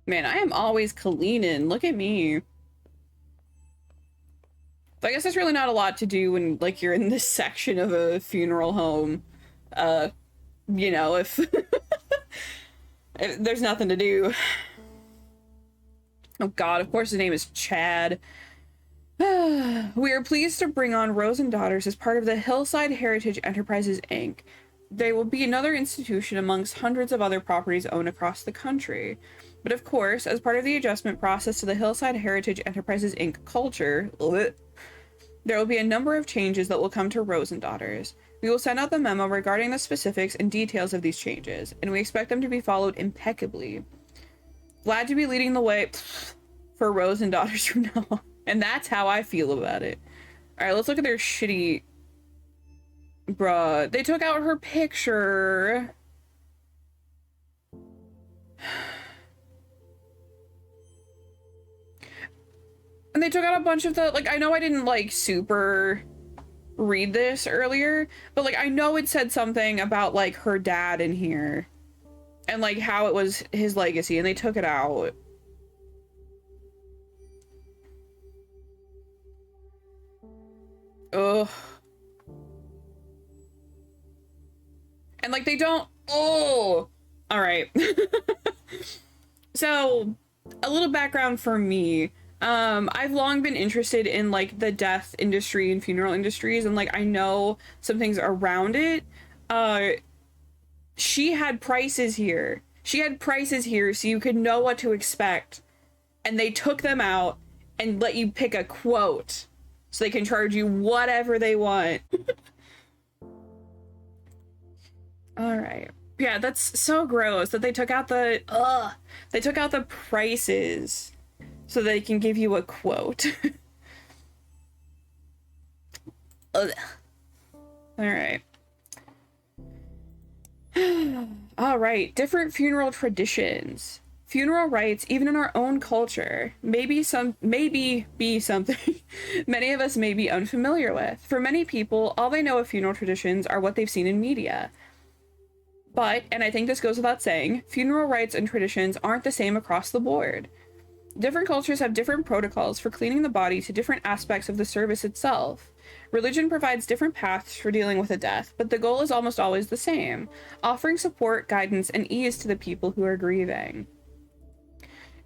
Man, I am always cleaning. Look at me. So I guess there's really not a lot to do when, like, you're in this section of a funeral home. You know, if, if there's nothing to do. Oh God, of course his name is Chad. We are pleased to bring on Rose and Daughters as part of the Hillside Heritage Enterprises, Inc. They will be another institution amongst hundreds of other properties owned across the country. But of course, as part of the adjustment process to the Hillside Heritage Enterprises, Inc. culture, there will be a number of changes that will come to Rose and Daughters. We will send out the memo regarding the specifics and details of these changes, and we expect them to be followed impeccably. Glad to be leading the way for Rose and Daughters from now on. And that's how I feel about it. Alright, let's look at their shitty... Bruh, they took out her picture. And they took out a bunch of the... Like, I know I didn't, like, super read this earlier, but, like, I know it said something about, like, her dad in here. And, like, how it was his legacy, and they took it out. Ugh. And like they don't. Oh, all right. So a little background for me. I've long been interested in like the death industry and funeral industries, and like I know some things around it. She had prices here. She had prices here so you could know what to expect, and they took them out and let you pick a quote. So they can charge you whatever they want. Alright. Yeah, that's so gross that they took out the... They took out the prices so they can give you a quote. Alright. Alright, different funeral traditions. Funeral rites, even in our own culture, may be something many of us may be unfamiliar with. For many people, all they know of funeral traditions are what they've seen in media. But, and I think this goes without saying, funeral rites and traditions aren't the same across the board. Different cultures have different protocols for cleaning the body to different aspects of the service itself. Religion provides different paths for dealing with a death, but the goal is almost always the same, offering support, guidance, and ease to the people who are grieving.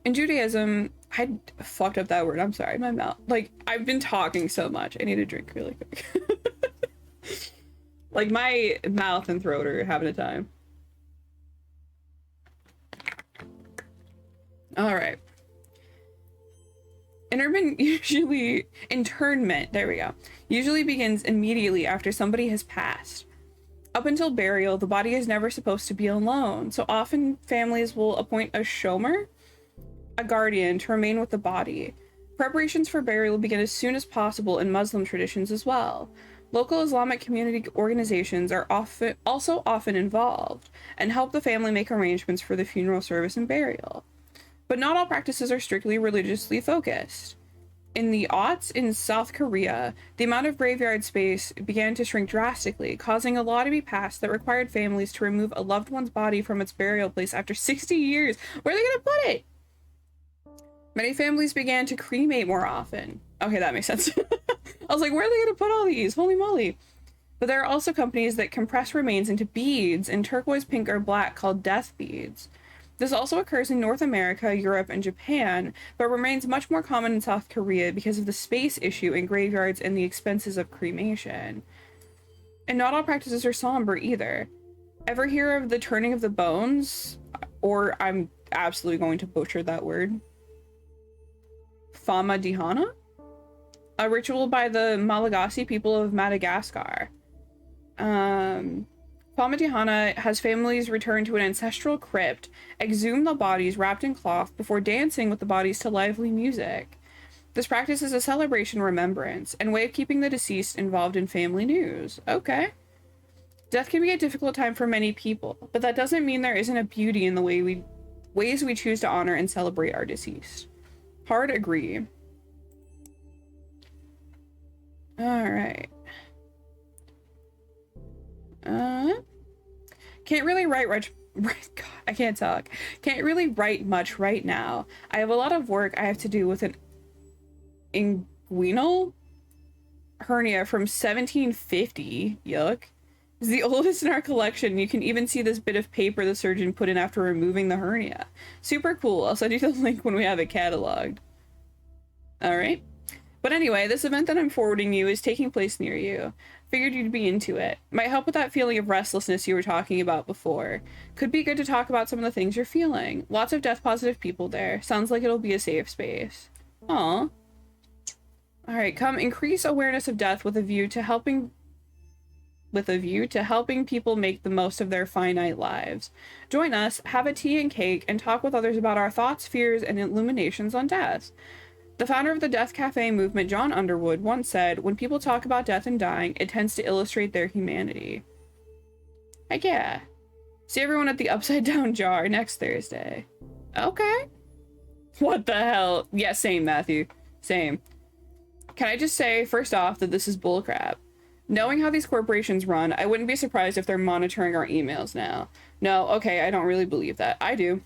In Judaism, I fucked up that word. I'm sorry, my mouth. Like, I've been talking so much. I need a drink really quick. Like, my mouth and throat are having a time. Alright. Internment, there we go, usually begins immediately after somebody has passed. Up until burial, the body is never supposed to be alone, so often families will appoint a shomer, a guardian, to remain with the body. Preparations for burial begin as soon as possible in Muslim traditions as well. Local Islamic community organizations are also often involved and help the family make arrangements for the funeral service and burial. But not all practices are strictly religiously focused. In the aughts in South Korea, the amount of graveyard space began to shrink drastically, causing a law to be passed that required families to remove a loved one's body from its burial place after 60 years. Where are they gonna put it? Many families began to cremate more often. Okay, that makes sense. I was like, where are they gonna put all these? Holy moly. But there are also companies that compress remains into beads in turquoise, pink, or black called death beads. This also occurs in North America, Europe, and Japan, but remains much more common in South Korea because of the space issue in graveyards and the expenses of cremation. And not all practices are somber either. Ever hear of the turning of the bones? Or I'm absolutely going to butcher that word. Famadihana? A ritual by the Malagasy people of Madagascar. Famadihana has families return to an ancestral crypt, exhume the bodies wrapped in cloth before dancing with the bodies to lively music. This practice is a celebration remembrance and way of keeping the deceased involved in family news. Okay. Death can be a difficult time for many people, but that doesn't mean there isn't a beauty in the ways we choose to honor and celebrate our deceased. Hard agree. Alright. Can't really write God, I can't talk. Can't really write much right now. I have a lot of work I have to do with an inguinal hernia from 1750. Yuck. It's the oldest in our collection. You can even see this bit of paper the surgeon put in after removing the hernia. Super cool. I'll send you the link when we have it cataloged. Alright. But anyway, this event that I'm forwarding you is taking place near you. Figured you'd be into it. Might help with that feeling of restlessness you were talking about before. Could be good to talk about some of the things you're feeling. Lots of death-positive people there. Sounds like it'll be a safe space. Aw. Alright, come increase awareness of death with a view to helping people make the most of their finite lives. Join us, have a tea and cake, and talk with others about our thoughts, fears, and illuminations on death. The founder of the Death Cafe movement, John Underwood, once said, when people talk about death and dying, it tends to illustrate their humanity. Heck yeah. See everyone at the Upside Down Jar next Thursday. Okay. What the hell? Yeah, same, Matthew. Same. Can I just say, first off, that this is bullcrap. Knowing how these corporations run, I wouldn't be surprised if they're monitoring our emails now. No, okay, I don't really believe that. I do.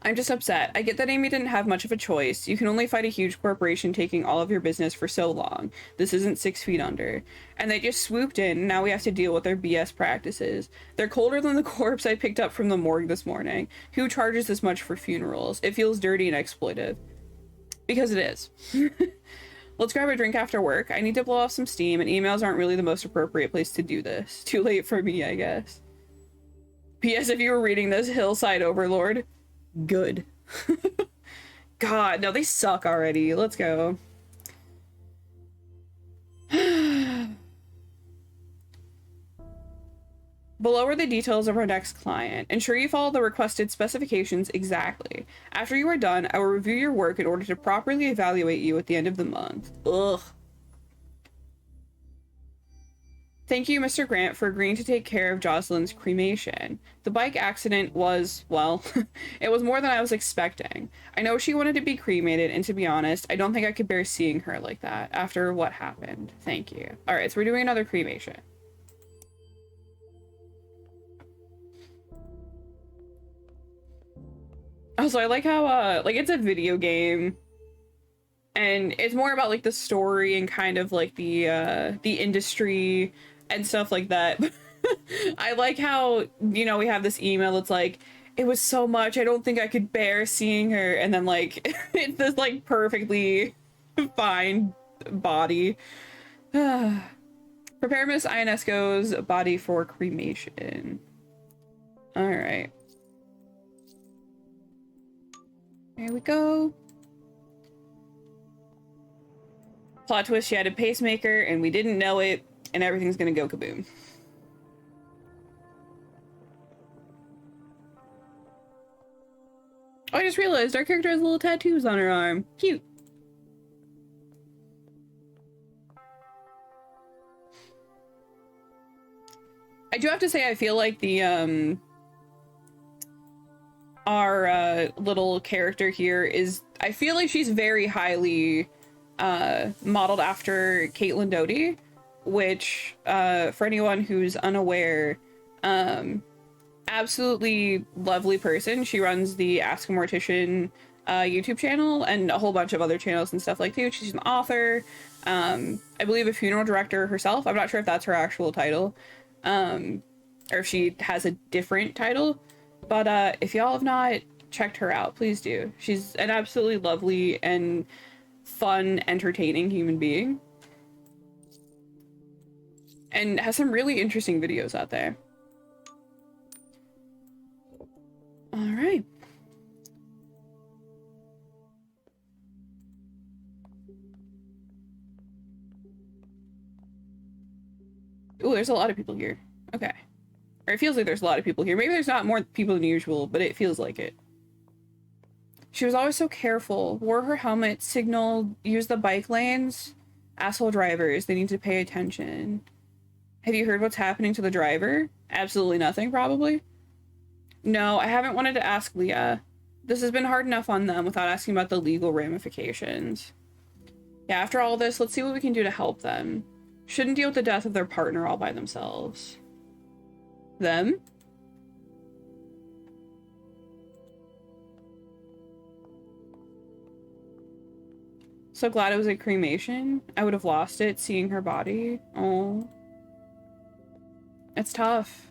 I'm just upset. I get that Amy didn't have much of a choice. You can only fight a huge corporation taking all of your business for so long. This isn't 6 feet under. And they just swooped in, and now we have to deal with their BS practices. They're colder than the corpse I picked up from the morgue this morning. Who charges this much for funerals? It feels dirty and exploitive. Because it is. Let's grab a drink after work. I need to blow off some steam, and emails aren't really the most appropriate place to do this. Too late for me, I guess. P.S. If you were reading this, Hillside Overlord. Good. God, no, they suck already. Let's go. Below are the details of our next client. Ensure you follow the requested specifications exactly. After you are done, I will review your work in order to properly evaluate you at the end of the month. Ugh. Thank you, Mr. Grant, for agreeing to take care of Jocelyn's cremation. The bike accident was, well, it was more than I was expecting. I know she wanted to be cremated, and to be honest, I don't think I could bear seeing her like that after what happened. Thank you. Alright, so we're doing another cremation. Also, I like how, like, it's a video game, and it's more about, like, the story and kind of, like, the industry and stuff like that. I like how, you know, we have this email that's like, it was so much, I don't think I could bear seeing her, and then, like, it's this, like, perfectly fine body. Prepare Miss Ionesco's body for cremation. Alright. Here we go. Plot twist, she had a pacemaker and we didn't know it, and everything's gonna go kaboom. Oh, I just realized our character has little tattoos on her arm. Cute. I do have to say, I feel like the, our little character here is, I feel like she's very highly modeled after Caitlin Doty, which for anyone who's unaware, absolutely lovely person. She runs the Ask a Mortician YouTube channel and a whole bunch of other channels and stuff like that. She's an author, I believe a funeral director herself. I'm not sure if that's her actual title, or if she has a different title. But if y'all have not checked her out, please do. She's an absolutely lovely and fun, entertaining human being. And has some really interesting videos out there. Alright. Ooh, there's a lot of people here. Okay. Or it feels like there's a lot of people here. Maybe there's not more people than usual, but it feels like it. She was always so careful. Wore her helmet, signaled, used the bike lanes. Asshole drivers, they need to pay attention. Have you heard what's happening to the driver? Absolutely nothing, probably. No, I haven't wanted to ask Leah. This has been hard enough on them without asking about the legal ramifications. Yeah, after all this, let's see what we can do to help them. Shouldn't deal with the death of their partner all by themselves. Them? So glad it was a cremation. I would have lost it seeing her body. Oh. It's tough.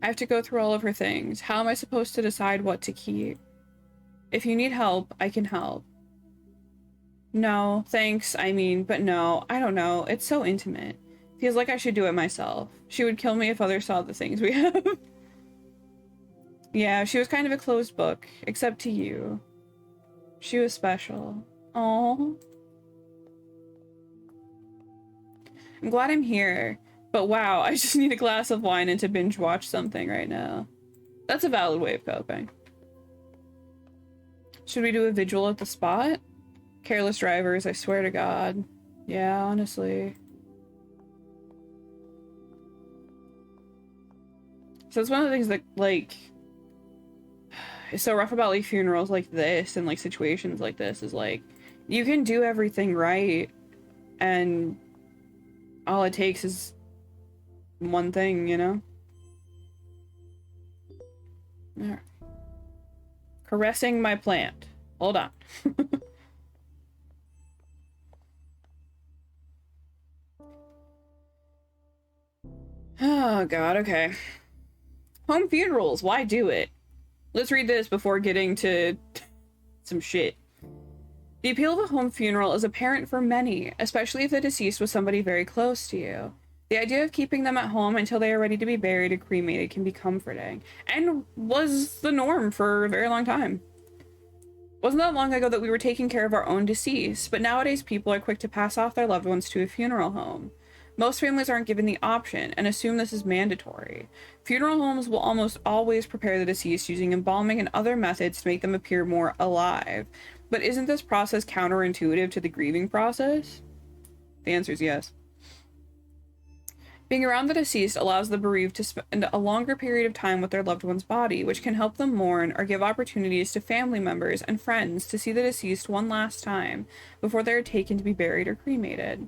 I have to go through all of her things. How am I supposed to decide what to keep? If you need help, I can help. No, thanks, I mean, but no, I don't know. It's so intimate. Feels like I should do it myself. She would kill me if others saw the things we have. Yeah, she was kind of a closed book, except to you. She was special. Oh. I'm glad I'm here, but wow, I just need a glass of wine and to binge watch something right now. That's a valid way of coping. Should we do a vigil at the spot? Careless drivers, I swear to God. Yeah, honestly. So it's one of the things that, like, is so rough about, like, funerals like this and, like, situations like this is, like, you can do everything right, and all it takes is one thing, you know? Alright. Caressing my plant. Hold on. Oh god, okay. Home funerals, why do it? Let's read this before getting to some shit. The appeal of a home funeral is apparent for many, especially if the deceased was somebody very close to you. The idea of keeping them at home until they are ready to be buried or cremated can be comforting, and was the norm for a very long time. Wasn't that long ago that we were taking care of our own deceased, but nowadays people are quick to pass off their loved ones to a funeral home. Most families aren't given the option and assume this is mandatory. Funeral homes will almost always prepare the deceased using embalming and other methods to make them appear more alive. But isn't this process counterintuitive to the grieving process? The answer is yes. Being around the deceased allows the bereaved to spend a longer period of time with their loved one's body, which can help them mourn or give opportunities to family members and friends to see the deceased one last time before they are taken to be buried or cremated.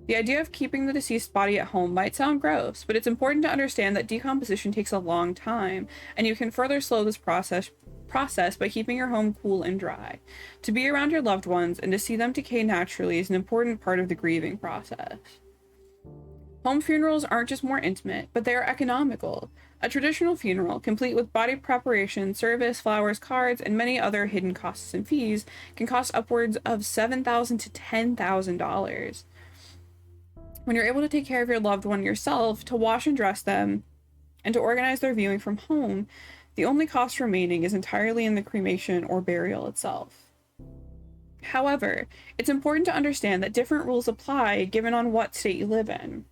The idea of keeping the deceased body at home might sound gross, but it's important to understand that decomposition takes a long time, and you can further slow this process by keeping your home cool and dry. To be around your loved ones and to see them decay naturally is an important part of the grieving process. Home funerals aren't just more intimate, but they are economical. A traditional funeral, complete with body preparation, service, flowers, cards, and many other hidden costs and fees, can cost upwards of $7,000 to $10,000. When you're able to take care of your loved one yourself, to wash and dress them, and to organize their viewing from home, the only cost remaining is entirely in the cremation or burial itself. However, it's important to understand that different rules apply given on what state you live in.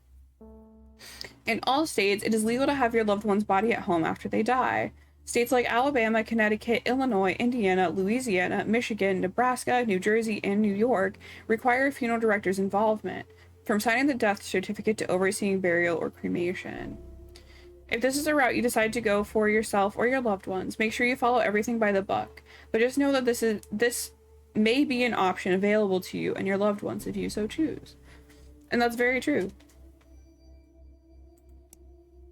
In all states, it is legal to have your loved one's body at home after they die. States like Alabama, Connecticut, Illinois, Indiana, Louisiana, Michigan, Nebraska, New Jersey, and New York require a funeral director's involvement, from signing the death certificate to overseeing burial or cremation. If this is a route you decide to go for yourself or your loved ones, make sure you follow everything by the book. But just know that this may be an option available to you and your loved ones if you so choose. And that's very true.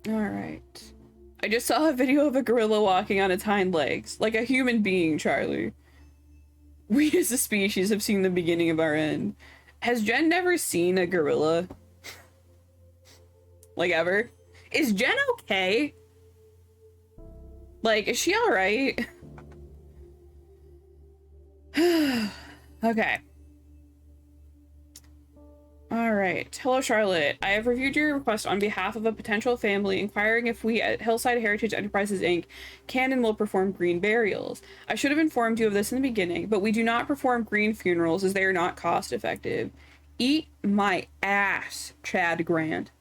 Alright. I just saw a video of a gorilla walking on its hind legs. Like a human being, Charlie. We as a species have seen the beginning of our end. Has Jen never seen a gorilla? Like, ever? Is Jen okay? Like, is she alright? Okay. Alright. Hello, Charlotte. I have reviewed your request on behalf of a potential family inquiring if we at Hillside Heritage Enterprises, Inc. can and will perform green burials. I should have informed you of this in the beginning, but we do not perform green funerals as they are not cost effective. Eat my ass, Chad Grant.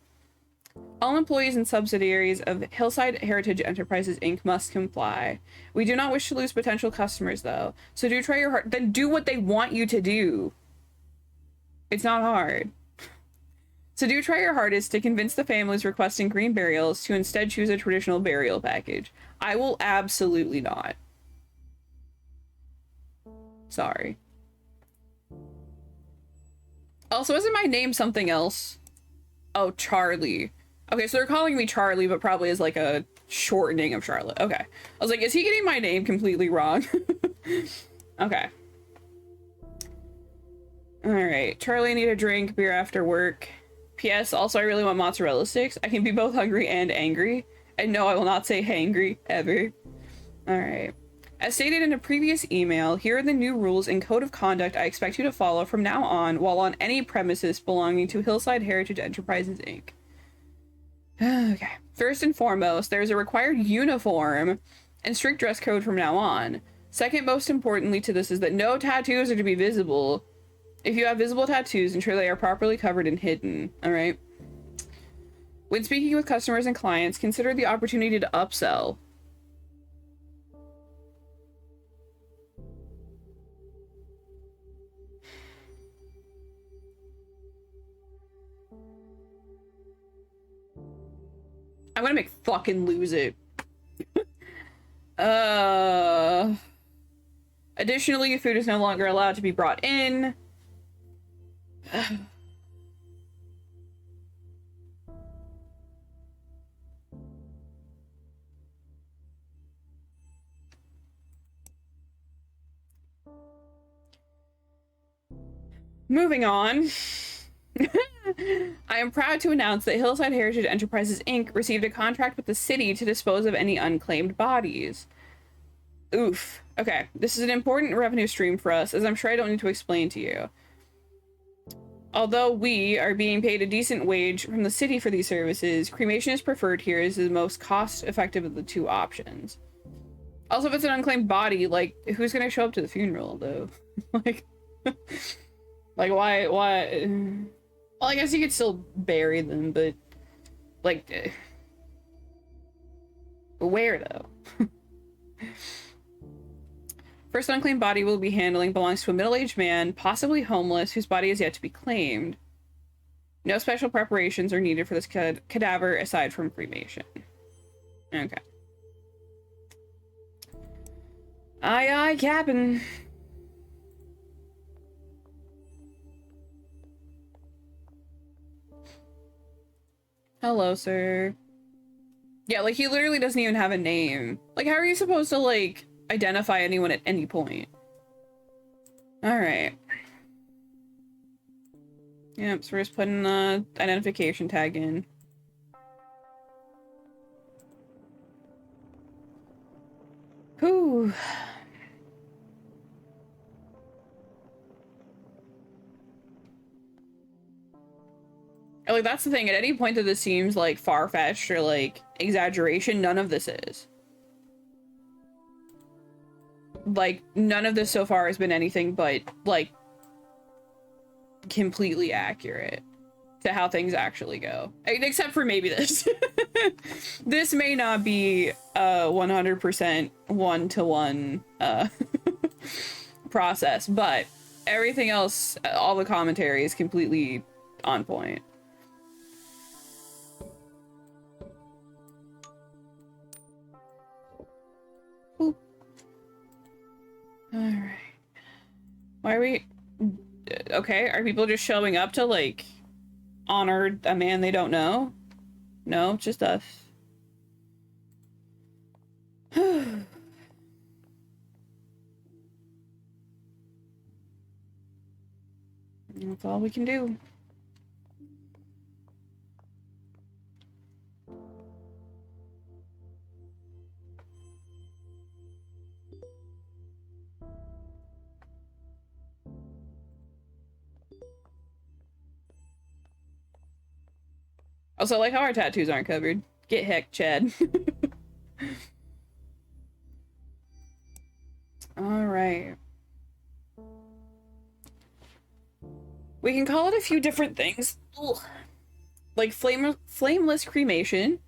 All employees and subsidiaries of Hillside Heritage Enterprises, Inc. must comply. We do not wish to lose potential customers, though, so do try your hard- then do what they want you to do. It's not hard. So do try your hardest to convince the families requesting green burials to instead choose a traditional burial package. I will absolutely not. Sorry. Also, isn't my name something else? Oh, Charlie. Okay, so they're calling me Charlie, but probably as like a shortening of Charlotte. Okay. I was like, is he getting my name completely wrong? Okay. Alright. Charlie, need a drink, beer after work. P.S. Also, I really want mozzarella sticks. I can be both hungry and angry. And no, I will not say hangry, ever. Alright. As stated in a previous email, here are the new rules and code of conduct I expect you to follow from now on while on any premises belonging to Hillside Heritage Enterprises, Inc. Okay. First and foremost, there is a required uniform and strict dress code from now on. Second most importantly to this is that no tattoos are to be visible. If you have visible tattoos, ensure they are properly covered and hidden. Alright? When speaking with customers and clients, consider the opportunity to upsell. I'm gonna make fucking lose it. Additionally, food is no longer allowed to be brought in. Moving on. I am proud to announce that Hillside Heritage Enterprises, Inc. received a contract with the city to dispose of any unclaimed bodies. Oof. Okay, this is an important revenue stream for us, as I'm sure I don't need to explain to you. Although we are being paid a decent wage from the city for these services, cremation is preferred here as the most cost-effective of the two options. Also, if it's an unclaimed body, like, who's gonna show up to the funeral, though? Like, like, why? Well, I guess you could still bury them, but, like, where, though? First unclaimed body we'll be handling belongs to a middle-aged man, possibly homeless, whose body is yet to be claimed. No special preparations are needed for this cadaver aside from cremation. Okay. Aye, aye, Captain. Hello, sir. Yeah, like, he literally doesn't even have a name. Like, how are you supposed to, like, identify anyone at any point? Alright. Yep, so we're just putting the identification tag in. Whew. Like, that's the thing. At any point that this seems, like, far-fetched or, like, exaggeration, none of this is. Like, none of this so far has been anything but, like, completely accurate to how things actually go. Except for maybe this. This may not be 100% one-to-one process, but everything else, all the commentary is completely on point. Boop. All right. Why are we... Okay, are people just showing up to, like, honor a man they don't know? No, just us. That's all we can do. Also, like how our tattoos aren't covered. Get hecked, Chad. Alright. We can call it a few different things. Ugh. Like flameless cremation,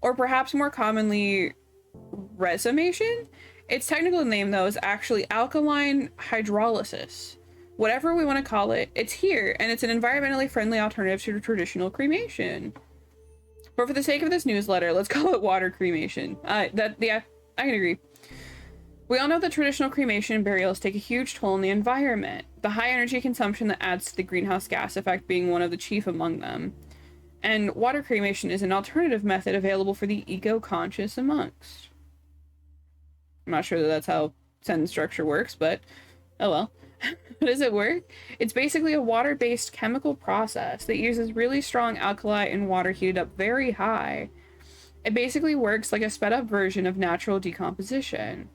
or perhaps more commonly, resumation? Its technical name, though, is actually alkaline hydrolysis. Whatever we want to call it, it's here, and it's an environmentally friendly alternative to traditional cremation. But for the sake of this newsletter, let's call it water cremation. Yeah, I can agree. We all know that traditional cremation and burials take a huge toll on the environment, the high energy consumption that adds to the greenhouse gas effect being one of the chief among them. And water cremation is an alternative method available for the eco-conscious amongst. I'm not sure that that's how sentence structure works, but oh well. How does it work? It's basically a water-based chemical process that uses really strong alkali and water heated up very high. It basically works like a sped-up version of natural decomposition.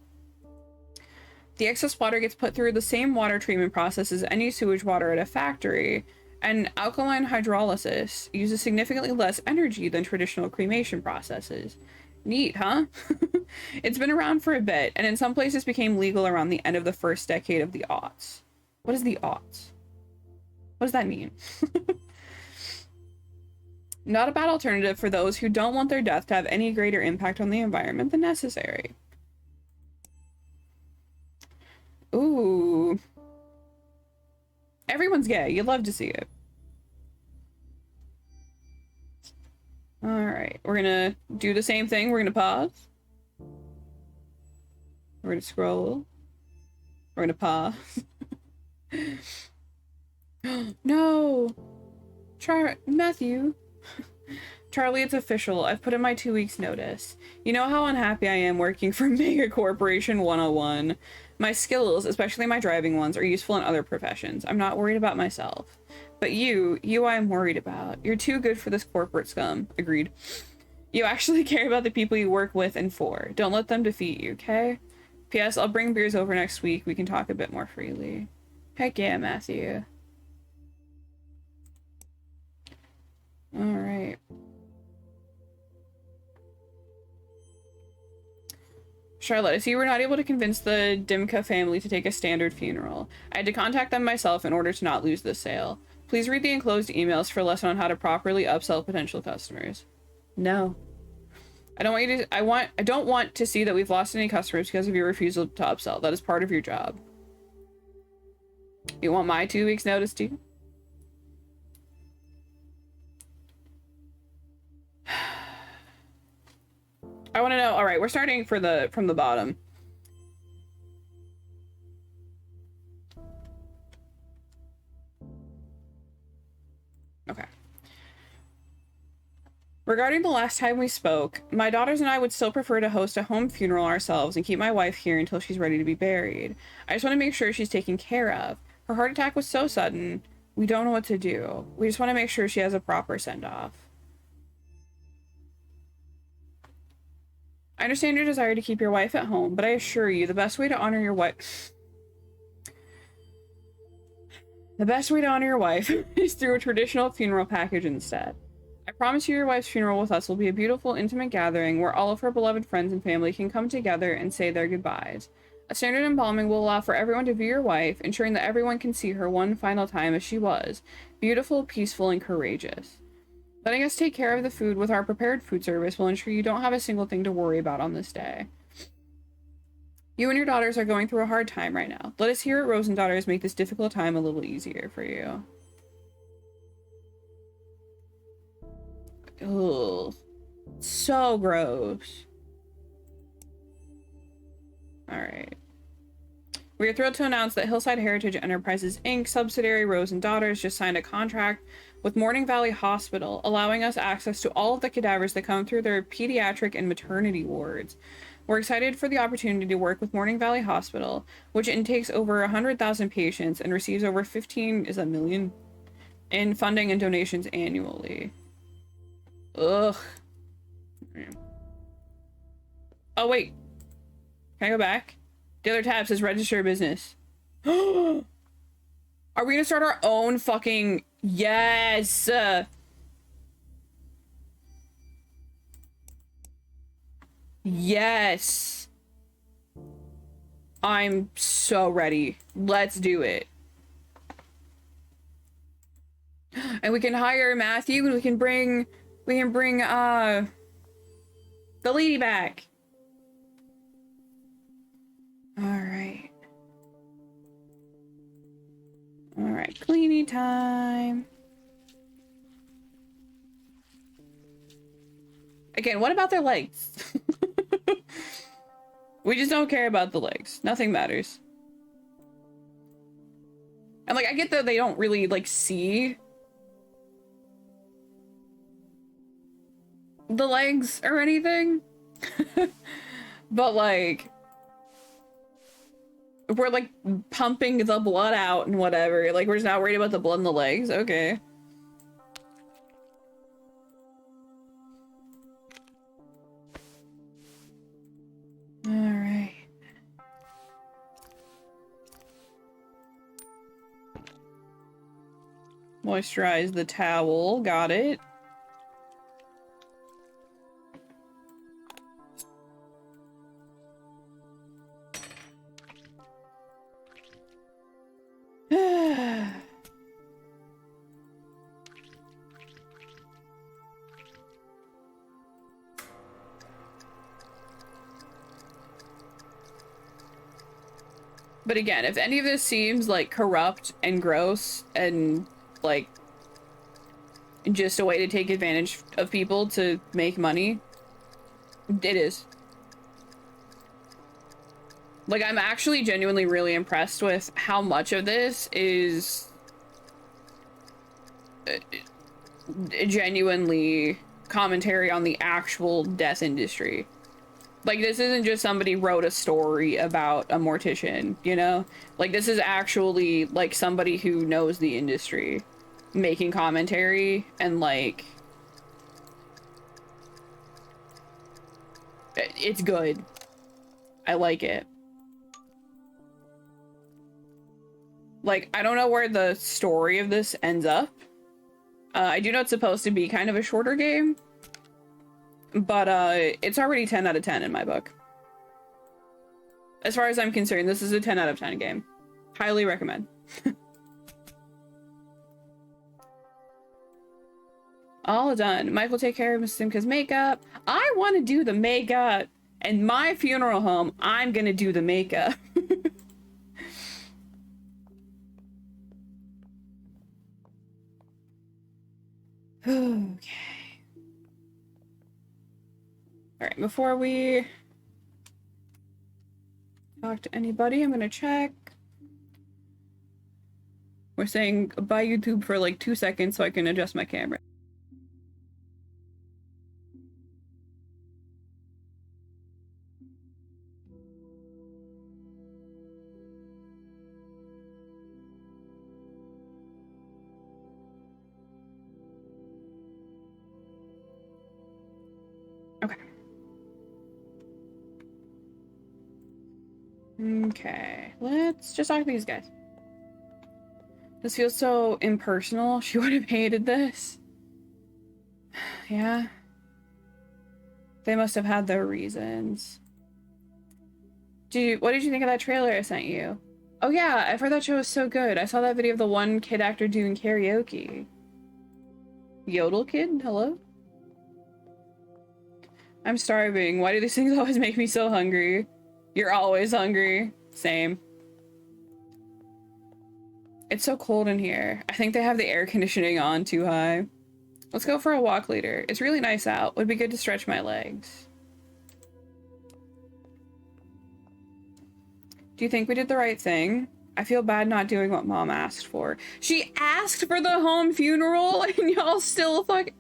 The excess water gets put through the same water treatment process as any sewage water at a factory, and alkaline hydrolysis uses significantly less energy than traditional cremation processes. Neat, huh? It's been around for a bit, and in some places became legal around the end of the first decade of the aughts. What is the aughts? What does that mean? Not a bad alternative for those who don't want their death to have any greater impact on the environment than necessary. Ooh. Everyone's gay. You'd love to see it. Alright, we're gonna do the same thing. We're gonna pause. We're gonna scroll. We're gonna pause. No! Matthew! Charlie, it's official. I've put in my 2 weeks notice. You know how unhappy I am working for Mega Corporation 101. My skills, especially my driving ones, are useful in other professions. I'm not worried about myself. But you I'm worried about. You're too good for this corporate scum. Agreed. You actually care about the people you work with and for. Don't let them defeat you, okay? P.S. I'll bring beers over next week. We can talk a bit more freely. Heck yeah, Matthew. Alright. Charlotte, I see you were not able to convince the Dimka family to take a standard funeral. I had to contact them myself in order to not lose this sale. Please read the enclosed emails for a lesson on how to properly upsell potential customers. No. I don't want you to- I don't want to see that we've lost any customers because of your refusal to upsell. That is part of your job. You want my 2 weeks notice too? I want to know. All right, we're starting from the bottom. Okay. Regarding the last time we spoke, my daughters and I would still prefer to host a home funeral ourselves and keep my wife here until she's ready to be buried. I just want to make sure she's taken care of. Her heart attack was so sudden, we don't know what to do. We just want to make sure she has a proper send-off. I understand your desire to keep your wife at home, but I assure you the best way to honor your wife... The best way to honor your wife is through a traditional funeral package instead. I promise you your wife's funeral with us will be a beautiful, intimate gathering where all of her beloved friends and family can come together and say their goodbyes. A standard embalming will allow for everyone to view your wife, ensuring that everyone can see her one final time as she was, beautiful, peaceful, and courageous. Letting us take care of the food with our prepared food service will ensure you don't have a single thing to worry about on this day. You and your daughters are going through a hard time right now. Let us here at Rose and Daughters make this difficult time a little easier for you. Ugh. So gross. Alright. We are thrilled to announce that Hillside Heritage Enterprises Inc. subsidiary Rose and Daughters just signed a contract with Morning Valley Hospital, allowing us access to all of the cadavers that come through their pediatric and maternity wards. We're excited for the opportunity to work with Morning Valley Hospital, which intakes over 100,000 patients and receives over 15 million in funding and donations annually. Ugh. Oh, wait. Can I go back? The other tab says register a business. Are we gonna start our own fucking... Yes! Yes! I'm so ready. Let's do it. And we can hire Matthew and we can bring the lady back. Alright. Alright, cleaning time. Again, what about their legs? We just don't care about the legs. Nothing matters. And like, I get that they don't really like see the legs or anything. But like, We're like pumping the blood out and whatever. Like we're just not worried about the blood in the legs. Okay. All right. Moisturize the towel. Got it. But again, if any of this seems like corrupt and gross and like just a way to take advantage of people to make money, it is. Like, I'm actually genuinely really impressed with how much of this is genuinely commentary on the actual death industry. Like, this isn't just somebody wrote a story about a mortician, you know? Like, this is actually, like, somebody who knows the industry making commentary, and, like, it's good. I like it. Like, I don't know where the story of this ends up. I do know it's supposed to be kind of a shorter game. But, it's already 10 out of 10 in my book. As far as I'm concerned, this is a 10 out of 10 game. Highly recommend. All done. Mike will take care of Miss Simka's makeup. I want to do the makeup. And my funeral home, I'm gonna do the makeup. Okay. Alright, before we talk to anybody, I'm gonna check. We're saying bye YouTube for like 2 seconds so I can adjust my camera. Okay. Okay, let's just talk to these guys. This feels so impersonal. She would have hated this. Yeah. They must have had their reasons. What did you think of that trailer I sent you? Oh yeah, I've heard that show was so good. I saw that video of the one kid actor doing karaoke. Yodel kid? Hello? I'm starving. Why do these things always make me so hungry? You're always hungry. Same. It's so cold in here. I think they have the air conditioning on too high. Let's go for a walk later. It's really nice out. Would be good to stretch my legs. Do you think we did the right thing? I feel bad not doing what Mom asked for. She asked for the home funeral and y'all still fucking...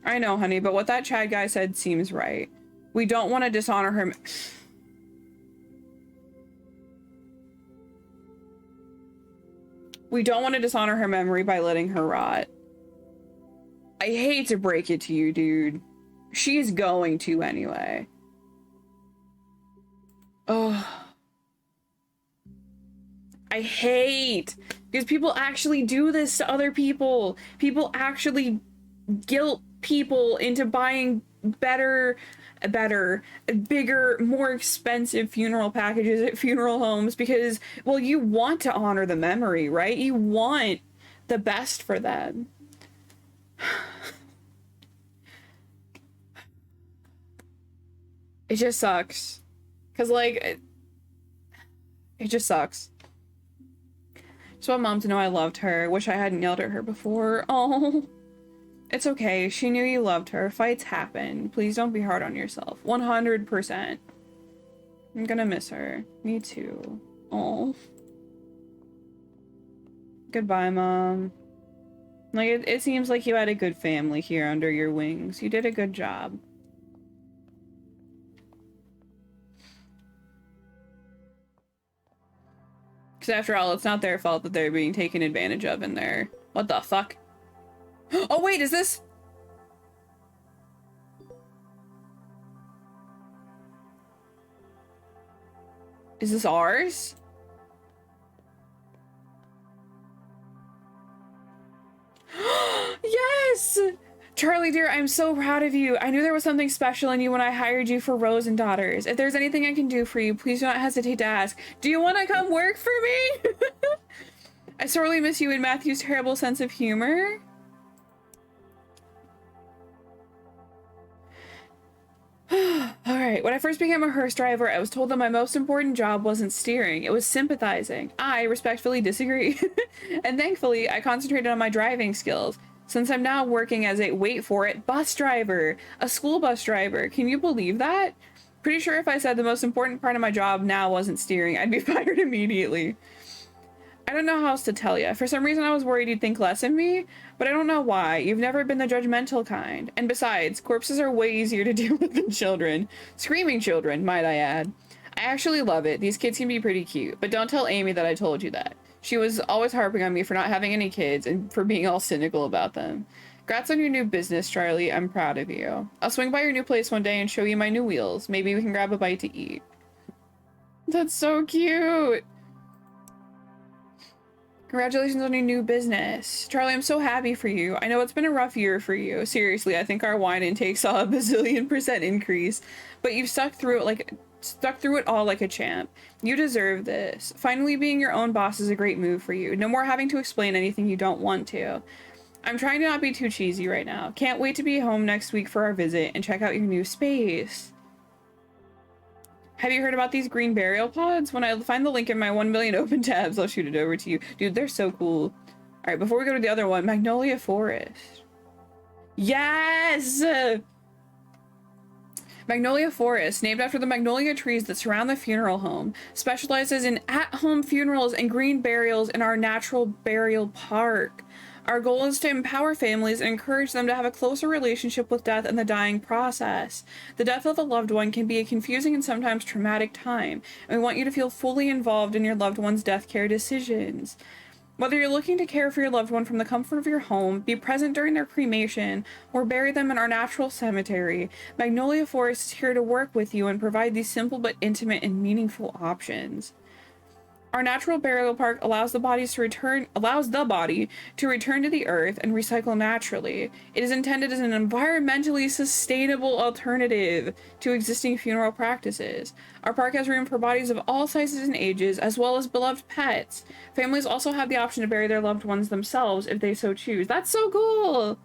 I know, honey, but what that Chad guy said seems right. We don't want to dishonor her. We don't want to dishonor her memory by letting her rot. I hate to break it to you, dude. She's going to anyway. Oh. I hate because people actually do this to other people. People actually guilt people into buying better, bigger, more expensive funeral packages at funeral homes because, well, you want to honor the memory, right? You want the best for them. It just sucks. Because, like, it just sucks. Just want Mom to know I loved her. Wish I hadn't yelled at her before. Oh. It's okay. She knew you loved her. Fights happen. Please don't be hard on yourself. 100%. I'm gonna miss her. Me too. Oh. Goodbye, Mom. Like, it seems like you had a good family here under your wings. You did a good job. Because after all, it's not their fault that they're being taken advantage of in there. What the fuck? Oh wait, is this? Is this ours? Yes! Charlie dear, I'm so proud of you. I knew there was something special in you when I hired you for Rose and Daughters. If there's anything I can do for you, please do not hesitate to ask. Do you want to come work for me? I sorely miss you and Matthew's terrible sense of humor. Alright, when I first became a hearse driver, I was told that my most important job wasn't steering, it was sympathizing. I respectfully disagree. And thankfully, I concentrated on my driving skills. Since I'm now working as a, wait for it, bus driver, a school bus driver. Can you believe that? Pretty sure if I said the most important part of my job now wasn't steering, I'd be fired immediately. I don't know how else to tell you. For some reason I was worried you'd think less of me, but I don't know why. You've never been the judgmental kind. And besides, corpses are way easier to deal with than children. Screaming children, might I add. I actually love it. These kids can be pretty cute, but don't tell Amy that I told you that. She was always harping on me for not having any kids and for being all cynical about them. Congrats on your new business, Charlie. I'm proud of you. I'll swing by your new place one day and show you my new wheels. Maybe we can grab a bite to eat. That's so cute. Congratulations on your new business. Charlie, I'm so happy for you. I know it's been a rough year for you. Seriously, I think our wine intake saw a bazillion% increase, but you've stuck through it all like a champ. You deserve this. Finally being your own boss is a great move for you. No more having to explain anything you don't want to. I'm trying to not be too cheesy right now. Can't wait to be home next week for our visit and check out your new space. Have you heard about these green burial pods? When I find the link in my 1 million open tabs, I'll shoot it over to you. Dude, they're so cool. All right, before we go to the other one, Magnolia Forest. Yes! Magnolia Forest, named after the magnolia trees that surround the funeral home, specializes in at-home funerals and green burials in our natural burial park. Our goal is to empower families and encourage them to have a closer relationship with death and the dying process. The death of a loved one can be a confusing and sometimes traumatic time, and we want you to feel fully involved in your loved one's death care decisions. Whether you're looking to care for your loved one from the comfort of your home, be present during their cremation, or bury them in our natural cemetery, Magnolia Forest is here to work with you and provide these simple but intimate and meaningful options. Our natural burial park allows the body to return to the earth and recycle naturally. It is intended as an environmentally sustainable alternative to existing funeral practices. Our park has room for bodies of all sizes and ages, as well as beloved pets. Families also have the option to bury their loved ones themselves if they so choose. That's so cool!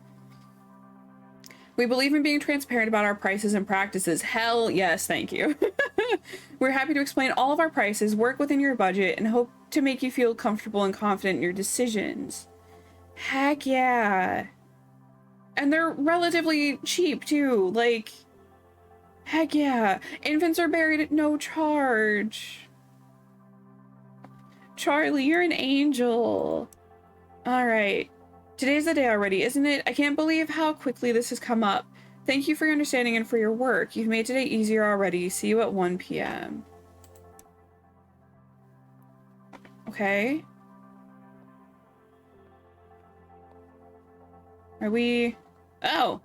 We believe in being transparent about our prices and practices. Hell yes, thank you. We're happy to explain all of our prices, work within your budget, and hope to make you feel comfortable and confident in your decisions. Heck yeah. And they're relatively cheap too, like, heck yeah. Infants are buried at no charge. Charlie, you're an angel. All right. Today's the day already, isn't it? I can't believe how quickly this has come up. Thank you for your understanding and for your work. You've made today easier already. See you at 1 p.m. Okay. Are we... Oh.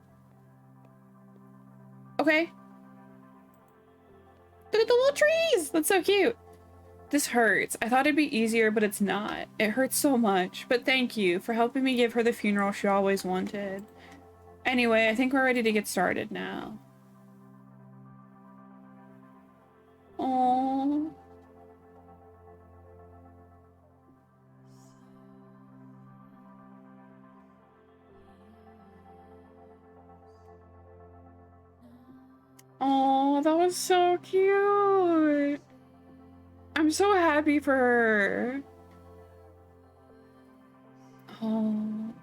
Okay. Look at the little trees! That's so cute. This hurts. I thought it'd be easier, but it's not. It hurts so much. But thank you for helping me give her the funeral she always wanted. Anyway, I think we're ready to get started now. Aww. Aww, that was so cute. I'm so happy for her. Oh.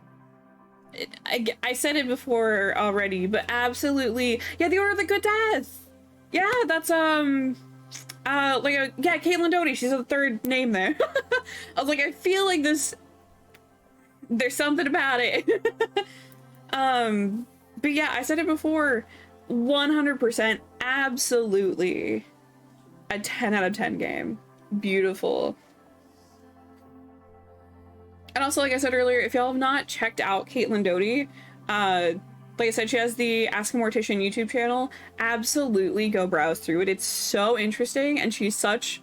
I said it before already, but absolutely. Yeah, the Order of the Good Death. Yeah, that's, yeah, Caitlin Doty. She's the third name there. I was like, I feel like this, there's something about it. But yeah, I said it before, 100%, absolutely a 10 out of 10 game. Beautiful. And also, like I said earlier, if y'all have not checked out Caitlin Doty, like I said, she has the Ask a Mortician YouTube channel. Absolutely go browse through it. It's so interesting, and she's such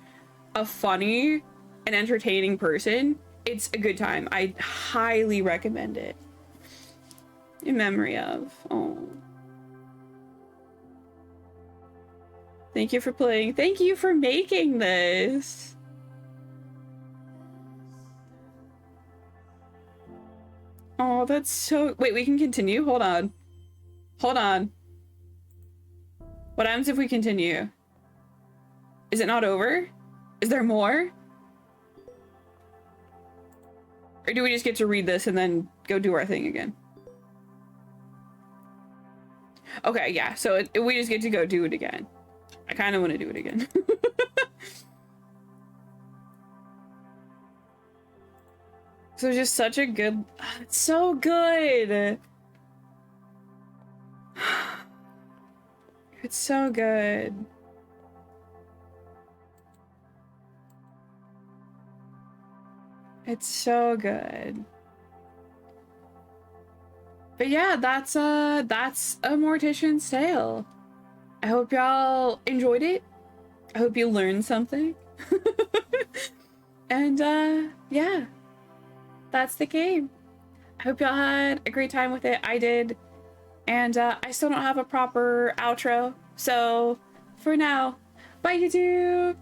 a funny and entertaining person. It's a good time. I highly recommend it. In memory of. Oh. Thank you for playing. Thank you for making this. Oh, that's so... Wait, we can continue? Hold on. Hold on. What happens if we continue? Is it not over? Is there more? Or do we just get to read this and then go do our thing again? Okay, yeah, so we just get to go do it again. I kind of want to do it again. So it's just such a good... It's so good! It's so good. It's so good. But yeah, that's a Mortician's Tale. I hope y'all enjoyed it. I hope you learned something. And yeah, that's the game. I hope y'all had a great time with it. I did. And I still don't have a proper outro. So for now, bye YouTube!